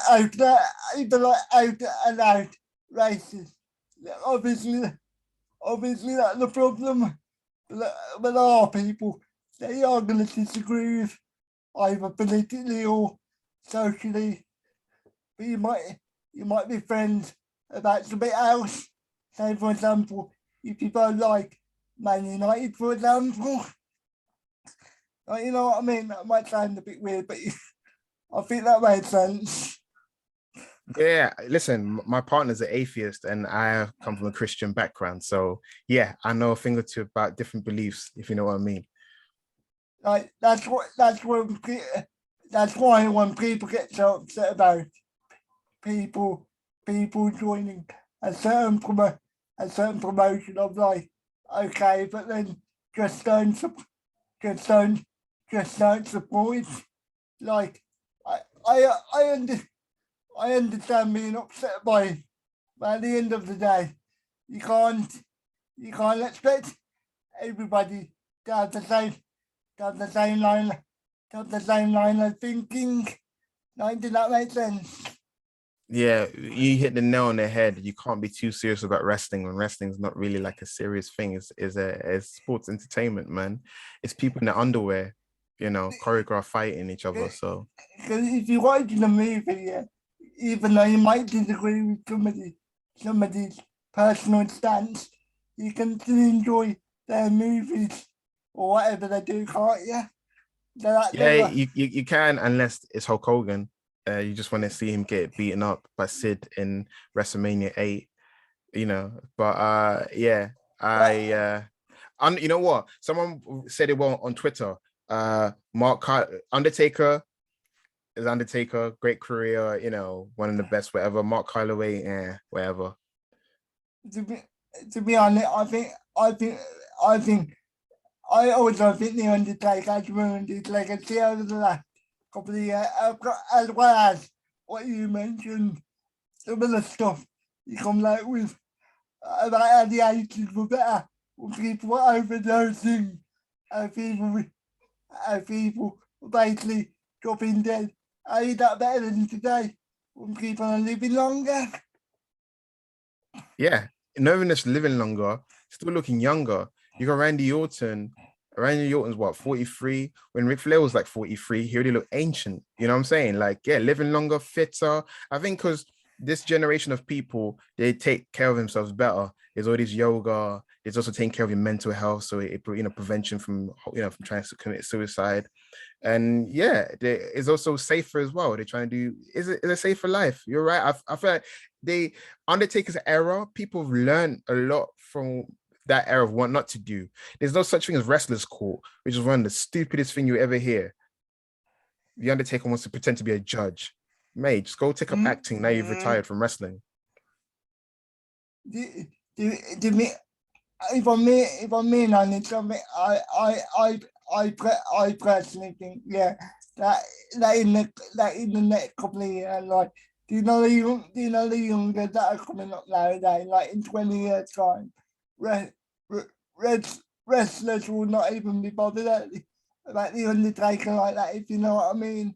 out and out racist. Obviously, obviously that's the problem. But there are people they are going to disagree with either politically or socially. But you might be friends about something else. Say for example, if you both like Man United, for example, like, you know what I mean. That might sound a bit weird, but I think that made sense. Yeah, listen, my partner's an atheist and I come from a Christian background. So yeah, I know a thing or two about different beliefs, if you know what I mean. Like that's why when people get so upset about people people joining a certain promotion of like, okay, but then just don't just don't just don't support it. Like I I I, under, I understand being upset by it, but at the end of the day, you can't you can't expect everybody to have the same to have the same line to have the same line of thinking. Like, did that make sense? Yeah, you hit the nail on the head. You can't be too serious about wrestling when wrestling's not really like a serious thing. It's sports entertainment, man. It's people in their underwear, you know, choreograph fighting each other. So Because if you watch the movie, yeah, even though you might disagree with somebody's personal stance, you can still enjoy their movies or whatever they do, can't you? yeah, They're you can unless it's Hulk Hogan. You just want to see him get beaten up by Sid in WrestleMania 8, you know. But yeah, I you know what? Someone said it well on Twitter. Undertaker is Undertaker, great career, you know, one of the best, whatever. Mark Calloway, whatever. to be to be honest, I think I also think the Undertaker has ruined his legacy over the last couple of years, as well as what you mentioned, some of the stuff you come out with about how the 80s were better when people were overdosing, how people were basically dropping dead. How is that better than today when people are living longer? Yeah, not even just living longer, still looking younger. You got Randy Orton. Randy Orton's what, 43? When Ric Flair was like 43, he already looked ancient. You know what I'm saying? Like, yeah, living longer, fitter. I think because this generation of people, they take care of themselves better. There's all this yoga. There's also taking care of your mental health. So prevention from, from trying to commit suicide. And yeah, it's also safer as well. They're trying to do is it a safer life? You're right. I feel like they Undertaker's era, people have learned a lot from that era of what not to do. There's no such thing as wrestler's court, which is one of the stupidest thing you ever hear. The Undertaker wants to pretend to be a judge. Mate, just go take up acting now you've retired from wrestling. Do me if I'm being honest, I personally think, yeah, that that in the next couple of years, like, do you know the younger that are coming up nowadays, like in 20 years time, re, re, wrestlers will not even be bothered about the Undertaker like that, if you know what I mean.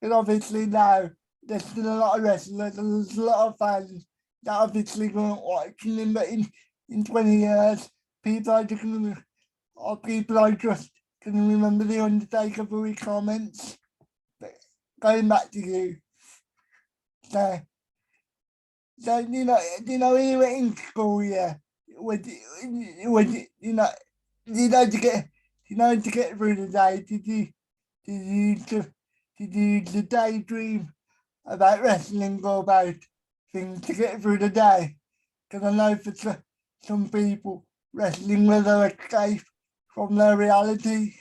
Because obviously now there's still a lot of wrestlers and there's a lot of fans that obviously going to watching him, but in 20 years, people are just going to, or people are just going to remember the Undertaker for his comments. But going back to you, so, so you know, when you were in school, yeah, would you know, you know, to get through the day, did you use the daydream about wrestling or about things to get through the day? Because I know for some people, wrestling was their escape from their reality,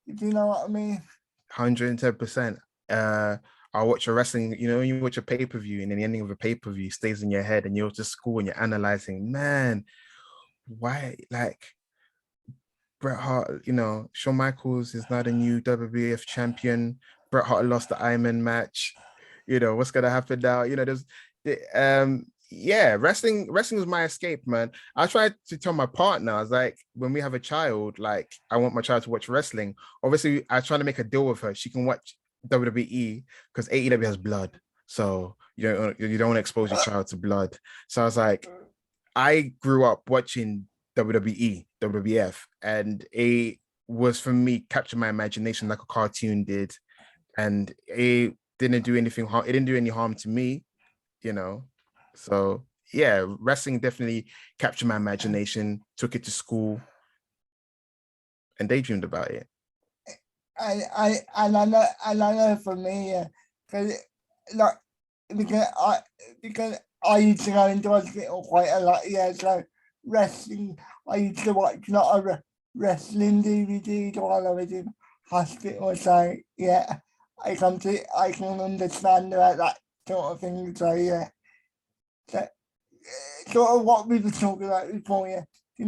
if you know what I mean. 110%. I watch a wrestling, you know, when you watch a pay-per-view and then the ending of a pay-per-view stays in your head and you're to school and you're analyzing, man, why, like, Bret Hart, you know, Shawn Michaels is now the new WWF champion. Bret Hart lost the Iron match. You know, what's gonna happen now? You know, yeah, wrestling was my escape, man. I tried to tell my partner, I was like, when we have a child, like, I want my child to watch wrestling. Obviously, I try to make a deal with her. She can watch WWE because AEW has blood. So you don't want to expose your child to blood. So I was like, I grew up watching WWE, WWF, and it was for me capture my imagination like a cartoon did, and it didn't do anything harm. It didn't do any harm to me, you know. So yeah, wrestling definitely captured my imagination. Took it to school and daydreamed about it. I know for me, because like because I used to go into hospital quite a lot. Yeah, so wrestling. I used to watch a lot of wrestling DVDs while I was in hospital. So yeah, I can understand about that sort of thing. So yeah, so, sort of what we were talking about before. Yeah, you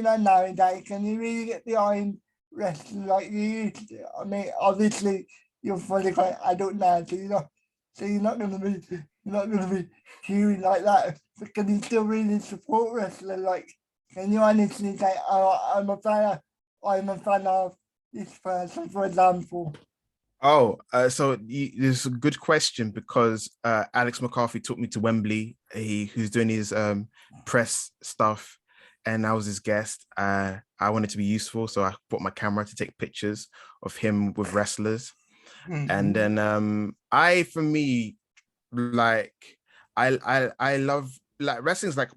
know, nowadays can you really get behind wrestling like you used to? I mean, obviously you're fully quite adult now, so you're not gonna be cheering like that. But can you still really support wrestling? Like, can you honestly say, "Oh, I'm a fan of this person," for example? Oh, so this is a good question because Alex McCarthy took me to Wembley. Who's doing his press stuff, and I was his guest. I wanted to be useful, so I brought my camera to take pictures of him with wrestlers. And then for me, like I love like wrestling's like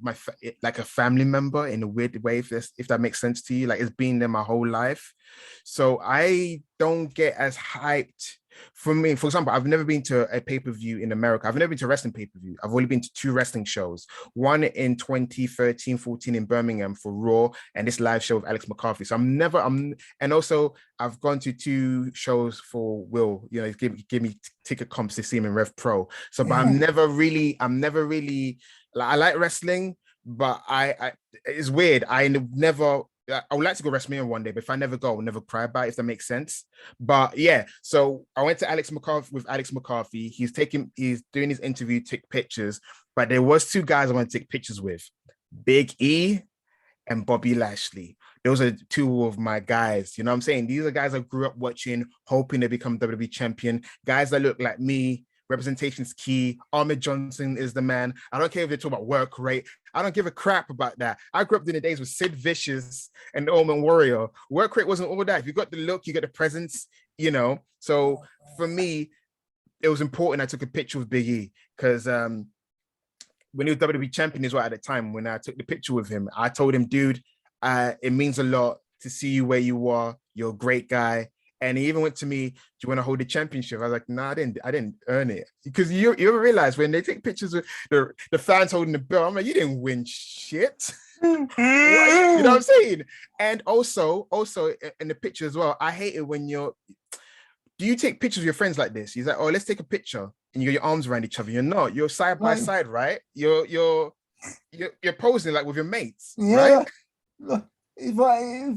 like a family member in a weird way, if that makes sense to you. Like it's been there my whole life, so I don't get as hyped. For me, for example, I've never been to a pay-per-view in America. I've never been to a wrestling pay-per-view. I've only been to two wrestling shows, one in 2013-14 in Birmingham for Raw, and this live show with Alex McCarthy. So and also I've gone to two shows for Will, you know, give me ticket comps to see him in Rev Pro. So, but I'm never really like, I like wrestling, but I it's weird. I would like to go WrestleMania one day, but if I never go, I'll never cry about it, if that makes sense. But yeah, so I went to Alex McCarthy. He's doing his interview, take pictures, but there was two guys I want to take pictures with, Big E and Bobby Lashley. Those are two of my guys. You know what I'm saying? These are guys I grew up watching, hoping to become WWE champion. Guys that look like me. Representation is key. Ahmed Johnson is the man. I don't care if they talk about work rate. I don't give a crap about that. I grew up in the days with Sid Vicious and the Ultimate Warrior. Work rate wasn't all that. If you got the look, you got the presence, you know. So for me, it was important I took a picture with Big E because when he was WWE champion as well at the time, when I took the picture with him, I told him, dude, it means a lot to see you where you are. You're a great guy. And he even went to me, do you want to hold the championship? I was like, no, I didn't earn it. Because you realize when they take pictures of the fans holding the belt, I'm like, you didn't win shit. What? You know what I'm saying? And also in the picture as well, I hate it when do you take pictures of your friends like this? He's like, oh, let's take a picture. And you got your arms around each other. You're not. You're side by side, right? You're posing like with your mates, right? Yeah. If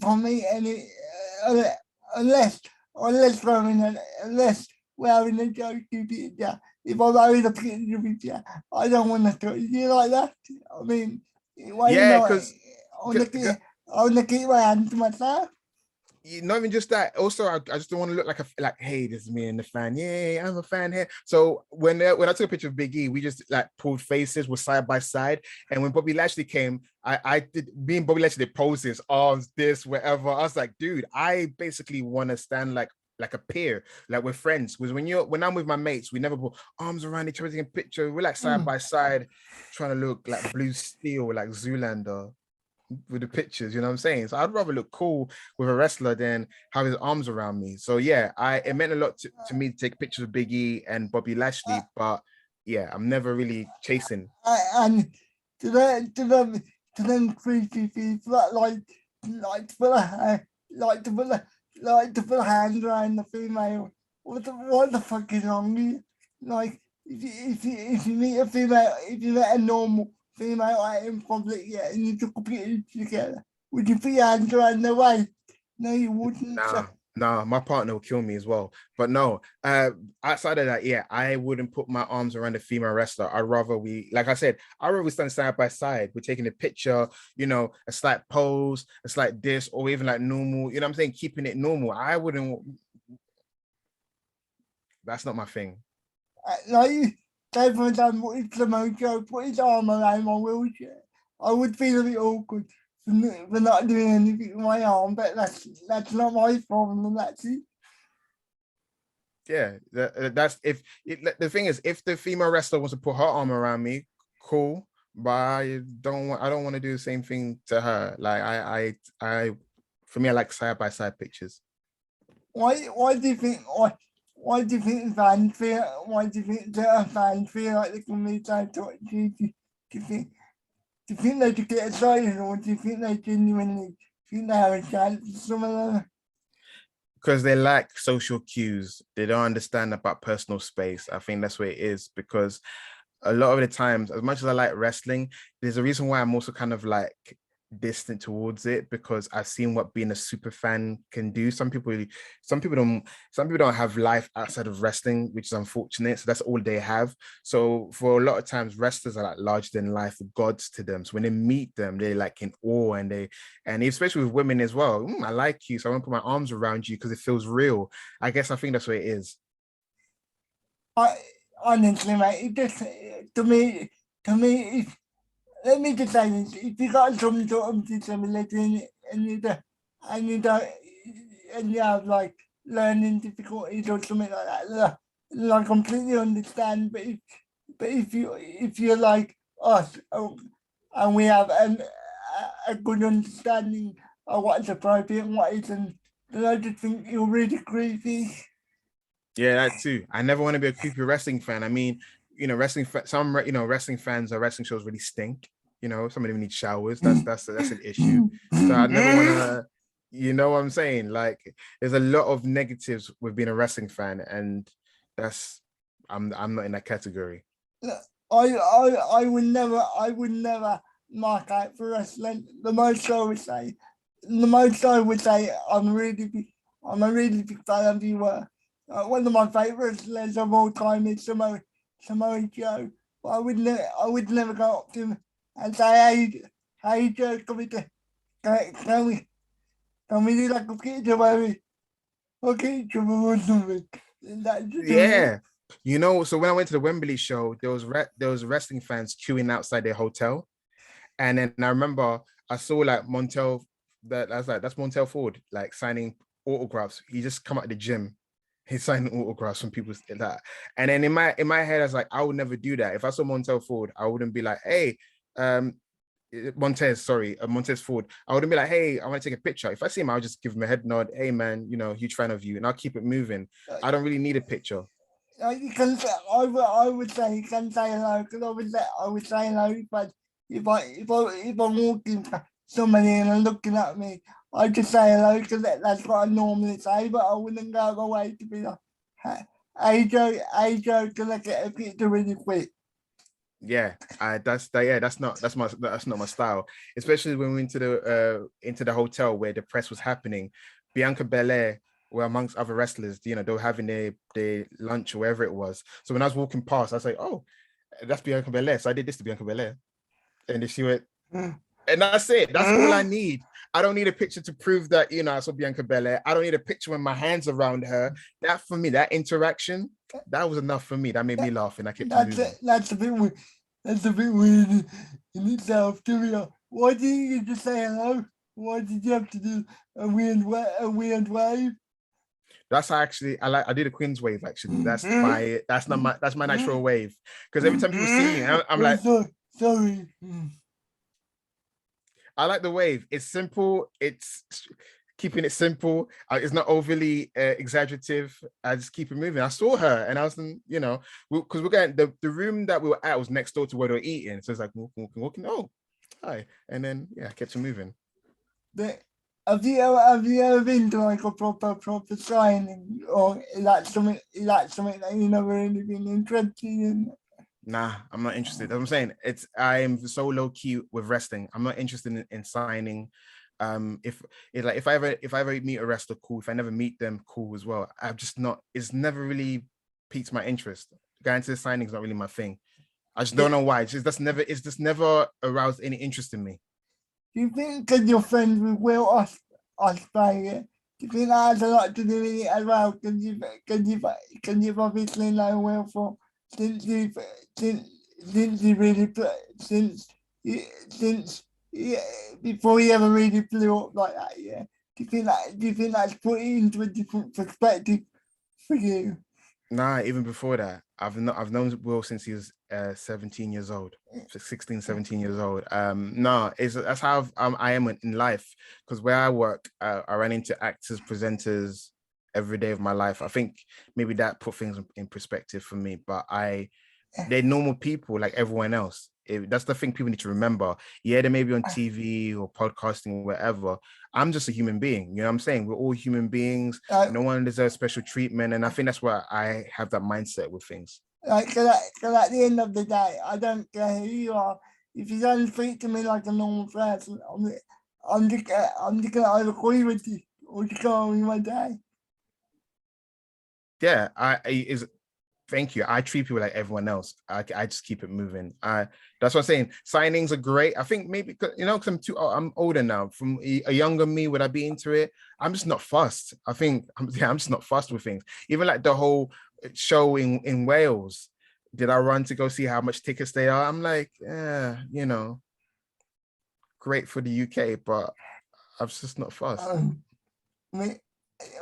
I meet any, unless unless we're having a joking picture. If I'm having a picture, I don't want to touch you like that. I mean, why Yeah, not? because I want to keep my hand to myself. not even just that. Also, I just don't want to look like, hey, this is me and the fan. Yeah, I'm a fan here. So when I took a picture of Big E, we just like pulled faces, were side by side. And when Bobby Lashley came, I did me and Bobby Lashley did poses, arms, this, whatever. I was like, dude, I basically want to stand like a peer, like we're friends. Because when I'm with my mates, we never put arms around each other taking a picture. We're like side by side, trying to look like Blue Steel, like Zoolander. with the pictures, you know what I'm saying? So I'd rather look cool with a wrestler than have his arms around me. So yeah, it meant a lot to me to take pictures of Big E and Bobby Lashley, but yeah, I'm never really chasing. And to them creepy people that like to put a like to put a hand around the female. What the fuck is wrong with you? Like if you meet a female, if you met a normal female out in public, yeah, and you took a picture together, would you put your hand around their waist? No, you wouldn't. Nah, my partner will kill me as well. But no, outside of that, yeah, I wouldn't put my arms around a female wrestler. I'd rather like I said, I'd rather we stand side by side. We're taking a picture, you know, a slight pose, a slight this, or even like normal, you know what I'm saying? Keeping it normal. I wouldn't, that's not my thing. Like, say for example, if Samoa put his arm around my wheelchair, I would feel a bit awkward for not doing anything with my arm, but that's not my problem, that's it. Yeah, that's the thing is, if the female wrestler wants to put her arm around me, cool. But I don't want to do the same thing to her. Like for me, I like side by side pictures. Why do you think why do you think fans feel why do you think certain fans feel like they can reach out to you? Do you think they could get excited, or do you think they genuinely think they have a chance with some of them? Because they lack social cues. They don't understand about personal space. I think that's what it is, because a lot of the times, as much as I like wrestling, there's a reason why I'm also kind of like distant towards it, because I've seen what being a super fan can do. Some people don't have life outside of wrestling, which is unfortunate. So that's all they have. So for a lot of times, wrestlers are like larger than life gods to them. So when they meet them, they're like in awe, and especially with women as well. I like you, so I want to put my arms around you because it feels real. I think that's what it is. Honestly, mate, it just to me, let me just say this: if you got some sort of disability and you don't and you have like learning difficulties or something like that, I completely understand. But if you're like us, and we have a good understanding of what's appropriate and what isn't, then I just think you're really creepy. Yeah, that too. I never want to be a creepy wrestling fan. I mean, you know, wrestling fans or wrestling shows really stink. You know, some of them need showers. That's an issue. So I never want to. You know what I'm saying? Like, there's a lot of negatives with being a wrestling fan, and I'm not in that category. I would never mark out for wrestling. The most I would say I'm a really big fan of you. One of my favourite wrestlers of all time is Samoa Joe. But I would never go up to him and say, hey Joe, can we do like a picture where we or something? Yeah. You know, so when I went to the Wembley show, there was wrestling fans queuing outside their hotel. And then I remember I saw like that's Montel Ford, like signing autographs. He just come out of the gym. He's signing autographs from people like that. And then in my head, I was like, I would never do that. If I saw Montel Ford, I wouldn't be like, hey, Montez Ford. I wouldn't be like, hey, I want to take a picture. If I see him, I'll just give him a head nod. Hey man, you know, huge fan of you, and I'll keep it moving. I don't really need a picture. You can say, I would say you can say hello, because I would say hello, but if I'm walking past somebody and they're looking at me, I just say hello because that's what I normally say, but I wouldn't go away to be like, hey Joe, can I get a picture really quick? Yeah, that's not my style. Especially when we went into the hotel where the press was happening. Bianca Belair were amongst other wrestlers. You know, they were having their lunch or wherever it was. So when I was walking past, I was like, oh, that's Bianca Belair. So I did this to Bianca Belair, and then she went, and that's it. That's all I need. I don't need a picture to prove that, you know, I saw Bianca Belair. I don't need a picture with my hands around her. That for me, that interaction, that was enough for me. That made me laugh, and I kept moving. That's a bit weird. That's a bit weird in itself, to be honest. Why didn't you just say hello? Why did you have to do a weird wave? That's how I did a Queen's wave actually. That's my natural wave. Because every time people see me, I'm like, sorry. I like the wave. It's simple. It's keeping it simple. It's not overly exaggerative. I just keep it moving. I saw her and I was, because we're getting the room that we were at was next door to where they were eating. So it's like walking. Oh, hi. And then, yeah, I kept on moving. But have you ever been to like a proper signing, or is that something that you never really been interested in? Nah, I'm not interested. That's what I'm saying. I'm so low key with wrestling. I'm not interested in signing. If I ever meet a wrestler, cool. If I never meet them, cool as well. I'm just not. It's never really piqued my interest. Going to the signing is not really my thing. I just don't know why. It's just never aroused any interest in me. Do you think because you're friends with Will Australia, do you think that has a lot to do with it as well? Because you've obviously known Will for since you've since since you really since yeah, before he ever really blew up like that. Yeah. Do you think that's put it into a different perspective for you? Nah, even before that, I've known Will since he was 17 years old, 16, 17 years old. No, that's how I am in life. Because where I work, I run into actors, presenters every day of my life. I think maybe that put things in perspective for me. But they're normal people like everyone else. That's the thing people need to remember. Yeah, they may be on TV or podcasting or whatever. I'm just a human being. You know what I'm saying? We're all human beings. Like, No one deserves special treatment. And I think that's why I have that mindset with things. cause at the end of the day, I don't care who you are. If you don't speak to me like a normal person, I'm just gonna agree with you or just go on with my day. Yeah, thank you. I treat people like everyone else. I just keep it moving. That's what I'm saying. Signings are great. I think maybe because I'm older now. From a younger me, would I be into it? I'm just not fussed. I think I'm just not fussed with things. Even like the whole show in Wales. Did I run to go see how much tickets they are? I'm like, yeah, great for the UK, but I'm just not fussed. Me,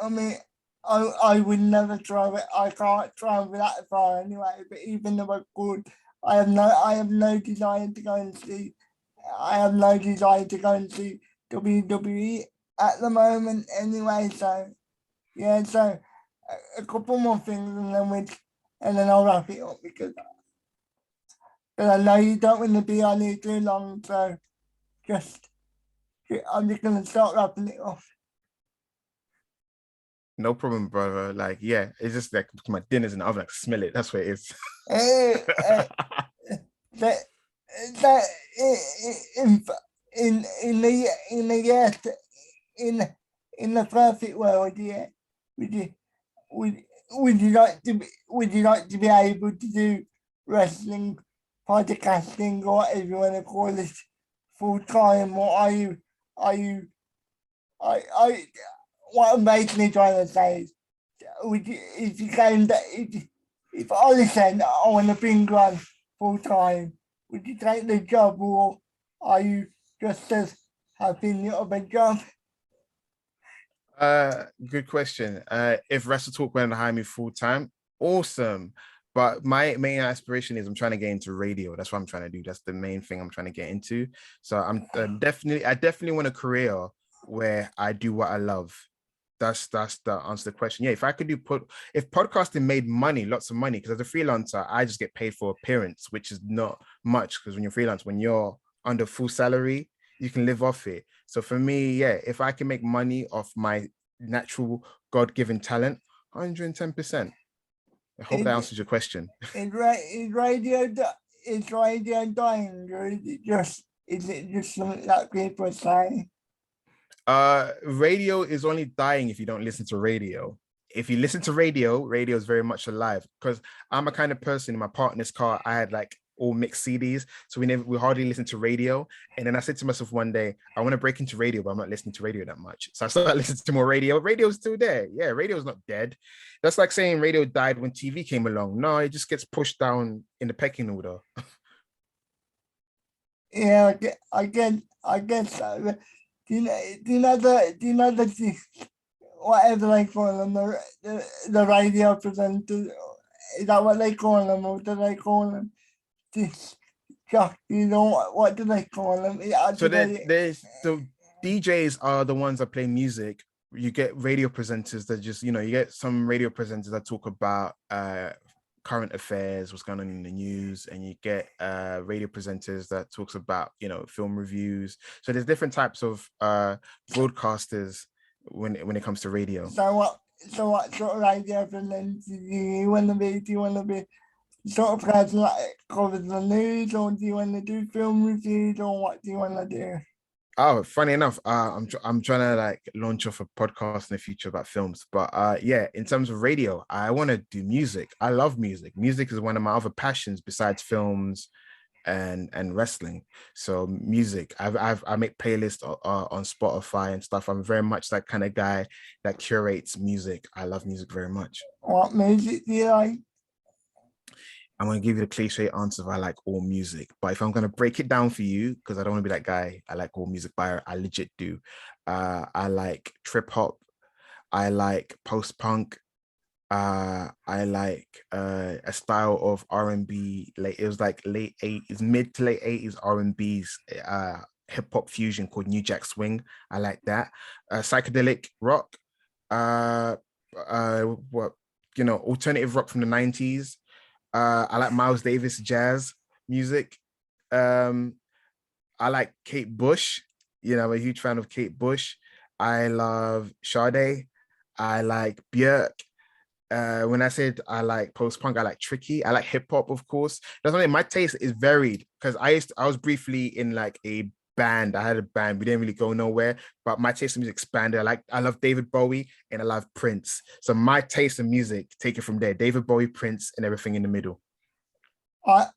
I mean, I would never drive it. I can't drive that far anyway. But even if I could, I have no desire to go and see. I have no desire to go and see WWE at the moment anyway. So yeah, so a couple more things and then I'll wrap it up because I know you don't want to be on here too long. So just I'm just gonna start wrapping it up. No problem, brother. Like, yeah, it's just like my dinner's in the oven. I can smell it. That's what it is. Eh, eh, that that in yes in in the perfect world, yeah, would you would would you like to be able to do wrestling, podcasting, or whatever you want to call it, full time, or are you I what I'm basically trying to say is, would you, if you came that if I said I want to bring one full time, would you take the job, or are you just as happy in your other job? Good question. If WrestleTalk went to hire me full time, awesome. But my main aspiration is I'm trying to get into radio. That's what I'm trying to do. That's the main thing I'm trying to get into. So I definitely want a career where I do what I love. That's the answer to the question. Yeah, if I could if podcasting made money, lots of money, because as a freelancer, I just get paid for appearance, which is not much because when you're freelance, when you're under full salary, you can live off it. So for me, yeah, if I can make money off my natural God-given talent, 110%. I hope that Is, answers your question. is radio dying, or is it just something that people say? Radio is only dying if you don't listen to radio. If you listen to radio, radio is very much alive. Because I'm a kind of person in my partner's car, I had like all mixed CDs, so we hardly listen to radio. And then I said to myself one day, I want to break into radio, but I'm not listening to radio that much. So I started listening to more radio. Radio's still there. Yeah, radio's not dead. That's like saying radio died when TV came along. No, it just gets pushed down in the pecking order. Yeah, I guess so. But do you know the whatever they call them, the radio presenters? Is that what they call them, or do they call them disc jockeys or what do they call them? Yeah, So there's the DJs are the ones that play music. You get radio presenters that just, you get some radio presenters that talk about current affairs, what's going on in the news, and you get radio presenters that talks about, film reviews. So there's different types of broadcasters when it comes to radio. So what sort of radio presenters do you want to be? Do you want to be sort of person that covers the news, or do you want to do film reviews, or what do you want to do? Oh, funny enough, I'm trying to like launch off a podcast in the future about films, but yeah, in terms of radio, I want to do music. I love music. Music is one of my other passions besides films and wrestling. So music, I make playlists on Spotify and stuff. I'm very much that kind of guy that curates music. I love music very much. What music do you like? I'm going to give you the cliche answer of I like all music. But if I'm going to break it down for you, because I don't want to be that guy, I like all music, but I legit do. I like trip hop. I like post-punk. I like a style of R&B. It was like late 80s, mid to late 80s R&B's hip-hop fusion called New Jack Swing. I like that. Psychedelic rock. Alternative rock from the 90s. I like Miles Davis jazz music. I like Kate Bush. I'm a huge fan of Kate Bush. I love Sade. I like Björk. When I said I like post-punk, I like tricky. I like hip-hop, of course. That's why my taste is varied, because I was briefly in like a band. I had a band. We didn't really go nowhere, but my taste in music expanded. I love David Bowie and I love Prince. So my taste in music, take it from there. David Bowie, Prince, and everything in the middle. I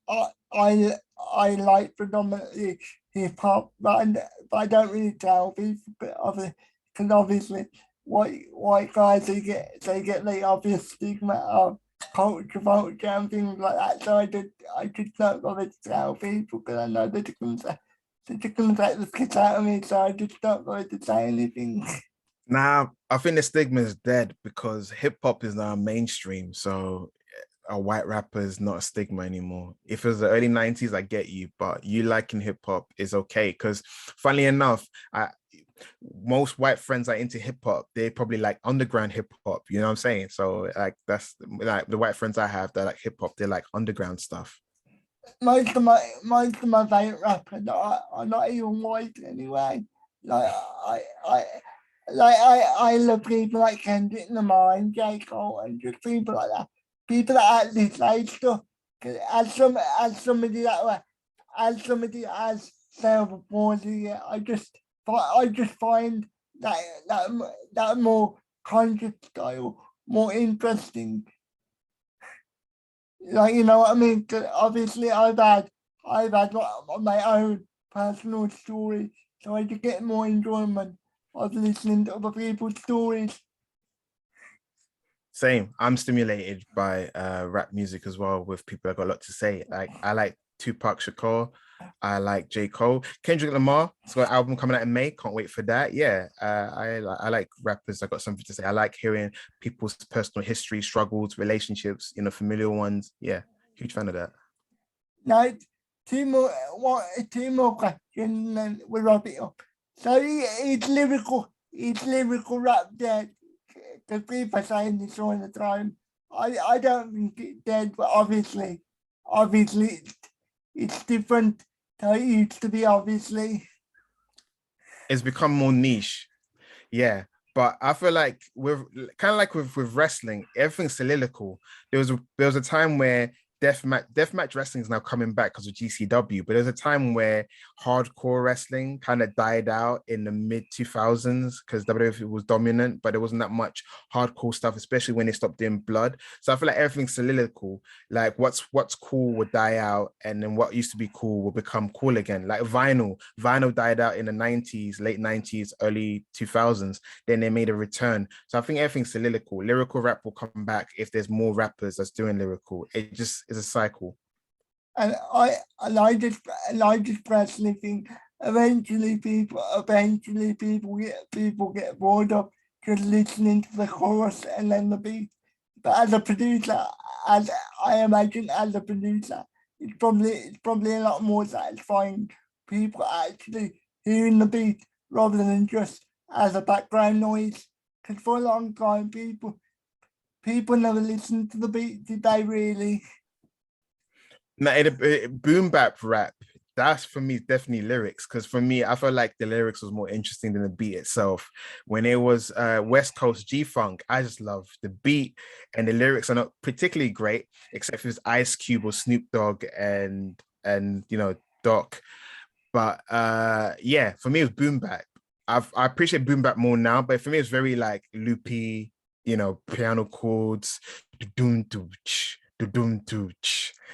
like predominantly hip hop, but I don't really tell people because obviously white guys they get the obvious stigma of culture vulture and things like that. So I just don't bother to tell people because I know that they're going to take the piss out of me. So I just don't bother to say anything. Nah, I think the stigma is dead because hip hop is now mainstream. So a white rapper is not a stigma anymore. If it was the early 90s, I get you, but you liking hip hop is okay. Because funnily enough, most white friends are into hip hop. They probably like underground hip hop. You know what I'm saying? So like that's like the white friends I have that like hip hop. They like underground stuff. Most of my favorite rappers are not even white anyway. I love people like Kendrick Lamar and J. Cole and just people like that. People that actually say stuff. As somebody that has cerebral palsy, I just find that more conscious style more interesting. Like, you know what I mean? 'Cause obviously I've had my own personal story, so I just get more enjoyment of listening to other people's stories. Same. I'm stimulated by rap music as well, with people that got a lot to say. Like I like Tupac Shakur. I like J. Cole. Kendrick Lamar, it's got an album coming out in May. Can't wait for that. Yeah. I like rappers that got something to say. I like hearing people's personal history, struggles, relationships, familiar ones. Yeah. Huge fan of that. Now, two more questions, and then we'll wrap it up. So it's lyrical rap dead. Because people are saying this all the time. I don't think it's dead, but obviously it's different how it used to be, obviously. It's become more niche. Yeah. But I feel like with wrestling, everything's soliloquical. There was a time where deathmatch wrestling is now coming back because of GCW, but there's a time where hardcore wrestling kind of died out in the mid 2000s because WWE was dominant, but there wasn't that much hardcore stuff, especially when they stopped doing blood. So I feel like everything's soliloquical. Like what's cool would die out, and then what used to be cool will become cool again. Like vinyl died out in the 90s, late 90s, early 2000s. Then they made a return. So I think everything's soliloquical. Lyrical rap will come back if there's more rappers that's doing lyrical. It just is a cycle. And I just personally think eventually people get bored of just listening to the chorus and then the beat. But as a producer, as I imagine as a producer, it's probably a lot more satisfying people actually hearing the beat rather than just as a background noise. Because for a long time, people never listened to the beat, did they really? Now, boom bap rap, that's for me definitely lyrics. Because for me, I felt like the lyrics was more interesting than the beat itself. When it was West Coast G Funk, I just love the beat, and the lyrics are not particularly great, except if it's Ice Cube or Snoop Dogg and Doc. But yeah, for me it was boom bap. I appreciate boom bap more now, but for me it's very like loopy, piano chords, doom to doom to.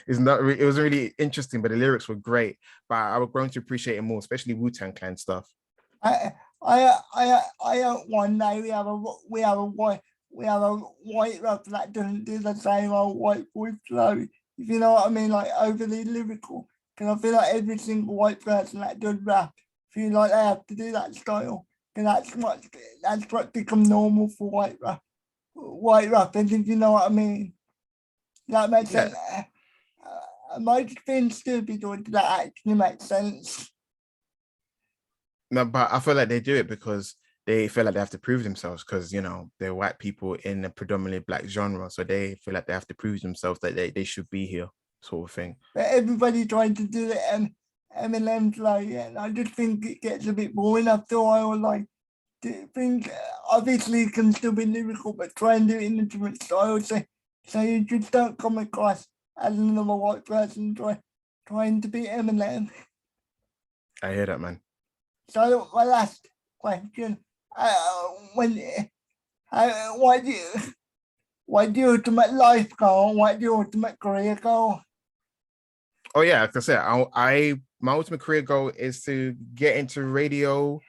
It's not. It wasn't really interesting, but the lyrics were great. But I was growing to appreciate it more, especially Wu-Tang Clan stuff. I don't one day we have a white rap that doesn't do the same old white boy flow. If you know what I mean, like overly lyrical. Because I feel like every single white person that does rap feel like they have to do that style. And that's what become normal for white rappers, if you know what I mean. That makes Yeah. sense. I might just being stupid or did that actually make sense? No, but I feel like they do it because they feel like they have to prove themselves because they're white people in a predominantly black genre, so they feel like they have to prove themselves that they should be here, sort of thing. But everybody trying to do it and Eminem's like, yeah, and I just think it gets a bit boring after a while. Like, things obviously can still be lyrical, but try and do it in a different style. So you just don't come across as another white person trying to be Eminem. I hear that, man. So my last question: when why do you ultimate life goal? Why do you ultimate career goal? Oh yeah, like I said, my ultimate career goal is to get into radio.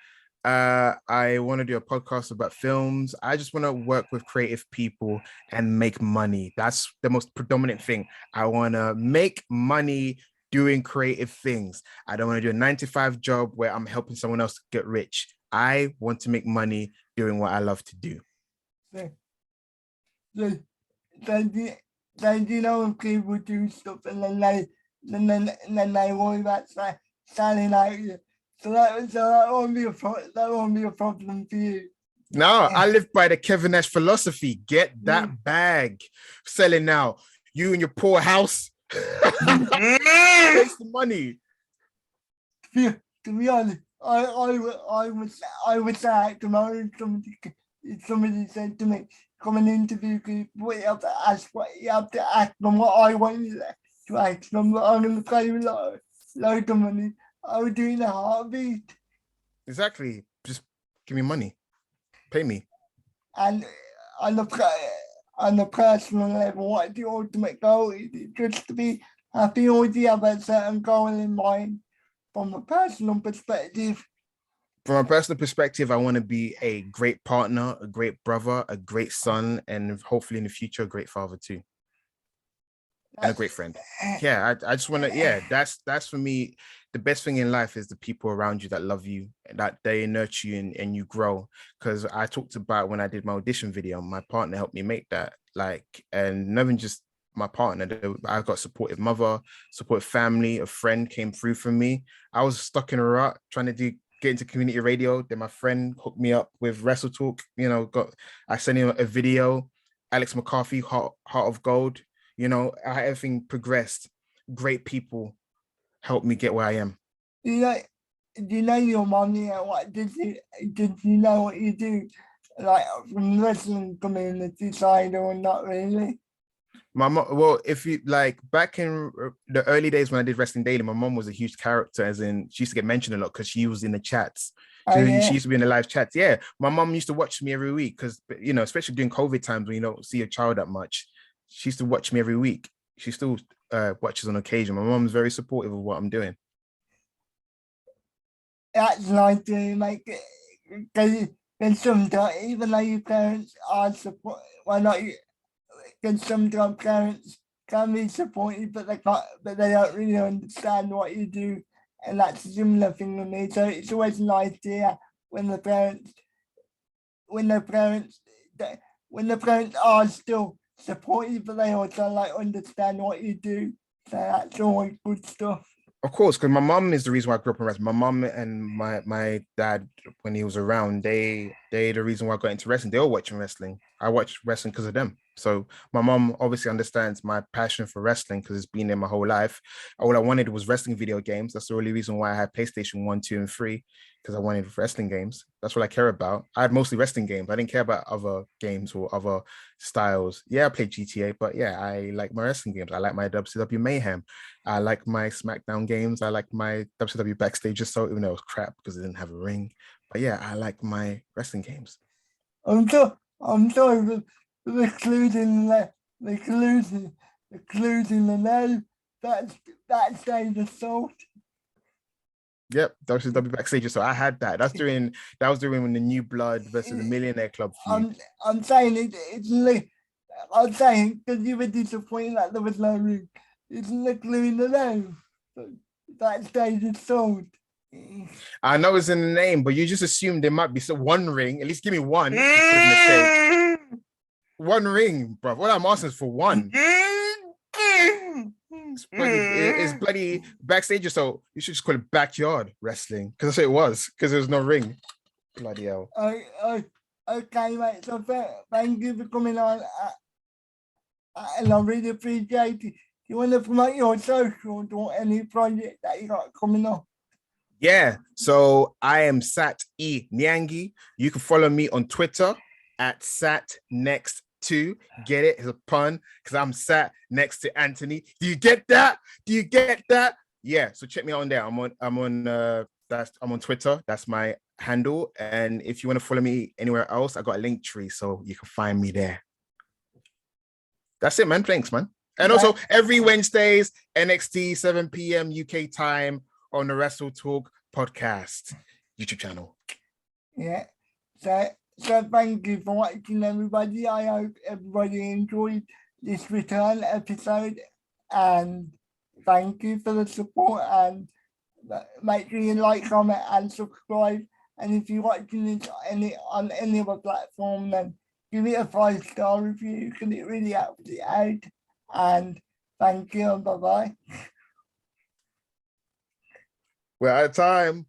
I want to do a podcast about films. I just want to work with creative people and make money. That's the most predominant thing. I want to make money doing creative things. I don't want to do a 9 to 5 job where I'm helping someone else get rich. I want to make money doing what I love to do. So, so, so do you know when people do stuff and then they worry about selling out you. So that won't be a problem for you. No, I live by the Kevin Nash philosophy. Get that bag. Selling now. You and your poor house. Takes the money. To be honest, I would say at the moment somebody said to me, come and interview people, you have to ask them what I want you to ask them, but I'm gonna pay you loads of money. I would do it in a heartbeat. Exactly. Just give me money. Pay me. And on the personal level, what the ultimate goal is just to be happy, or do you have a certain goal in mind from a personal perspective? From a personal perspective, I want to be a great partner, a great brother, a great son, and hopefully in the future, a great father too. And a great friend. Yeah, I just want to, yeah, that's for me. The best thing in life is the people around you that love you, that they nurture you and you grow. Because I talked about when I did my audition video, my partner helped me make that. Like, and not even just my partner, I got supportive mother, supportive family, a friend came through for me. I was stuck in a rut trying to get into community radio. Then my friend hooked me up with WrestleTalk. I sent him a video, Alex McCarthy, Heart of Gold. Everything progressed. Great people helped me get where I am. Do you know your mom? Yeah, what did you know what you do? Like from the wrestling community side or not really? My mom, well, if you like back in the early days when I did Wrestling Daily, my mom was a huge character, as in she used to get mentioned a lot because she was in the chats. Oh, yeah. She used to be in the live chats. Yeah, my mom used to watch me every week because especially during COVID times when you don't see a child that much. She used to watch me every week. She still watches on occasion. My mom's very supportive of what I'm doing. That's nice to make it, because sometimes even though your parents are support, well not you, because sometimes parents can be supportive, but they don't really understand what you do, and that's a similar thing with me. So it's always nice to hear when the parents when the parents when the parents are still supportive, but they also like understand what you do. So that's always good stuff. Of course, because my mum is the reason why I grew up in wrestling. My mum and my dad, when he was around, they the reason why I got into wrestling. They were watching wrestling. I watched wrestling because of them. So my mum obviously understands my passion for wrestling because it's been there my whole life. All I wanted was wrestling video games. That's the only reason why I had PlayStation 1, 2, and 3, because I wanted wrestling games. That's what I care about. I had mostly wrestling games. I didn't care about other games or other styles. Yeah, I played GTA, but yeah, I like my wrestling games. I like my WCW Mayhem. I like my SmackDown games. I like my WCW backstage assault, even though it was crap because it didn't have a ring. But yeah, I like my wrestling games. I'm sorry for excluding the name. That's stage assault. Yep, WCW backstage. So I had that. That was during when the New Blood versus the Millionaire Club feud. I'm saying I'm saying because you were disappointed that there was no ring. It's including the name. That stage assault. I know it's in the name, but you just assumed there might be one ring. At least give me one. For goodness sake. One ring, bro. What I'm asking is for one. It's bloody backstage, so you should just call it backyard wrestling because that's what it was, because there was no ring. Bloody hell. Okay, mate. So thank you for coming on, and I really appreciate it. You want to promote your social or any project that you got coming up? Yeah, so I am Sat E Nyangi. You can follow me on Twitter at SatNext2. Get it? It's a pun because I'm sat next to Anthony. Do you get that? Yeah, so check me out on there. I'm on Twitter. That's my handle. And if you want to follow me anywhere else, I got a link tree, so you can find me there. That's it, man. Thanks, man. And also every Wednesdays, NXT 7 p.m. UK time on the WrestleTalk podcast YouTube channel. Yeah. So thank you for watching, everybody. I hope everybody enjoyed this return episode, and thank you for the support, and make sure you like, comment and subscribe. And if you're watching this on any other platform, then give it a 5-star review because it really helps it out. And thank you and bye-bye. We're out of time.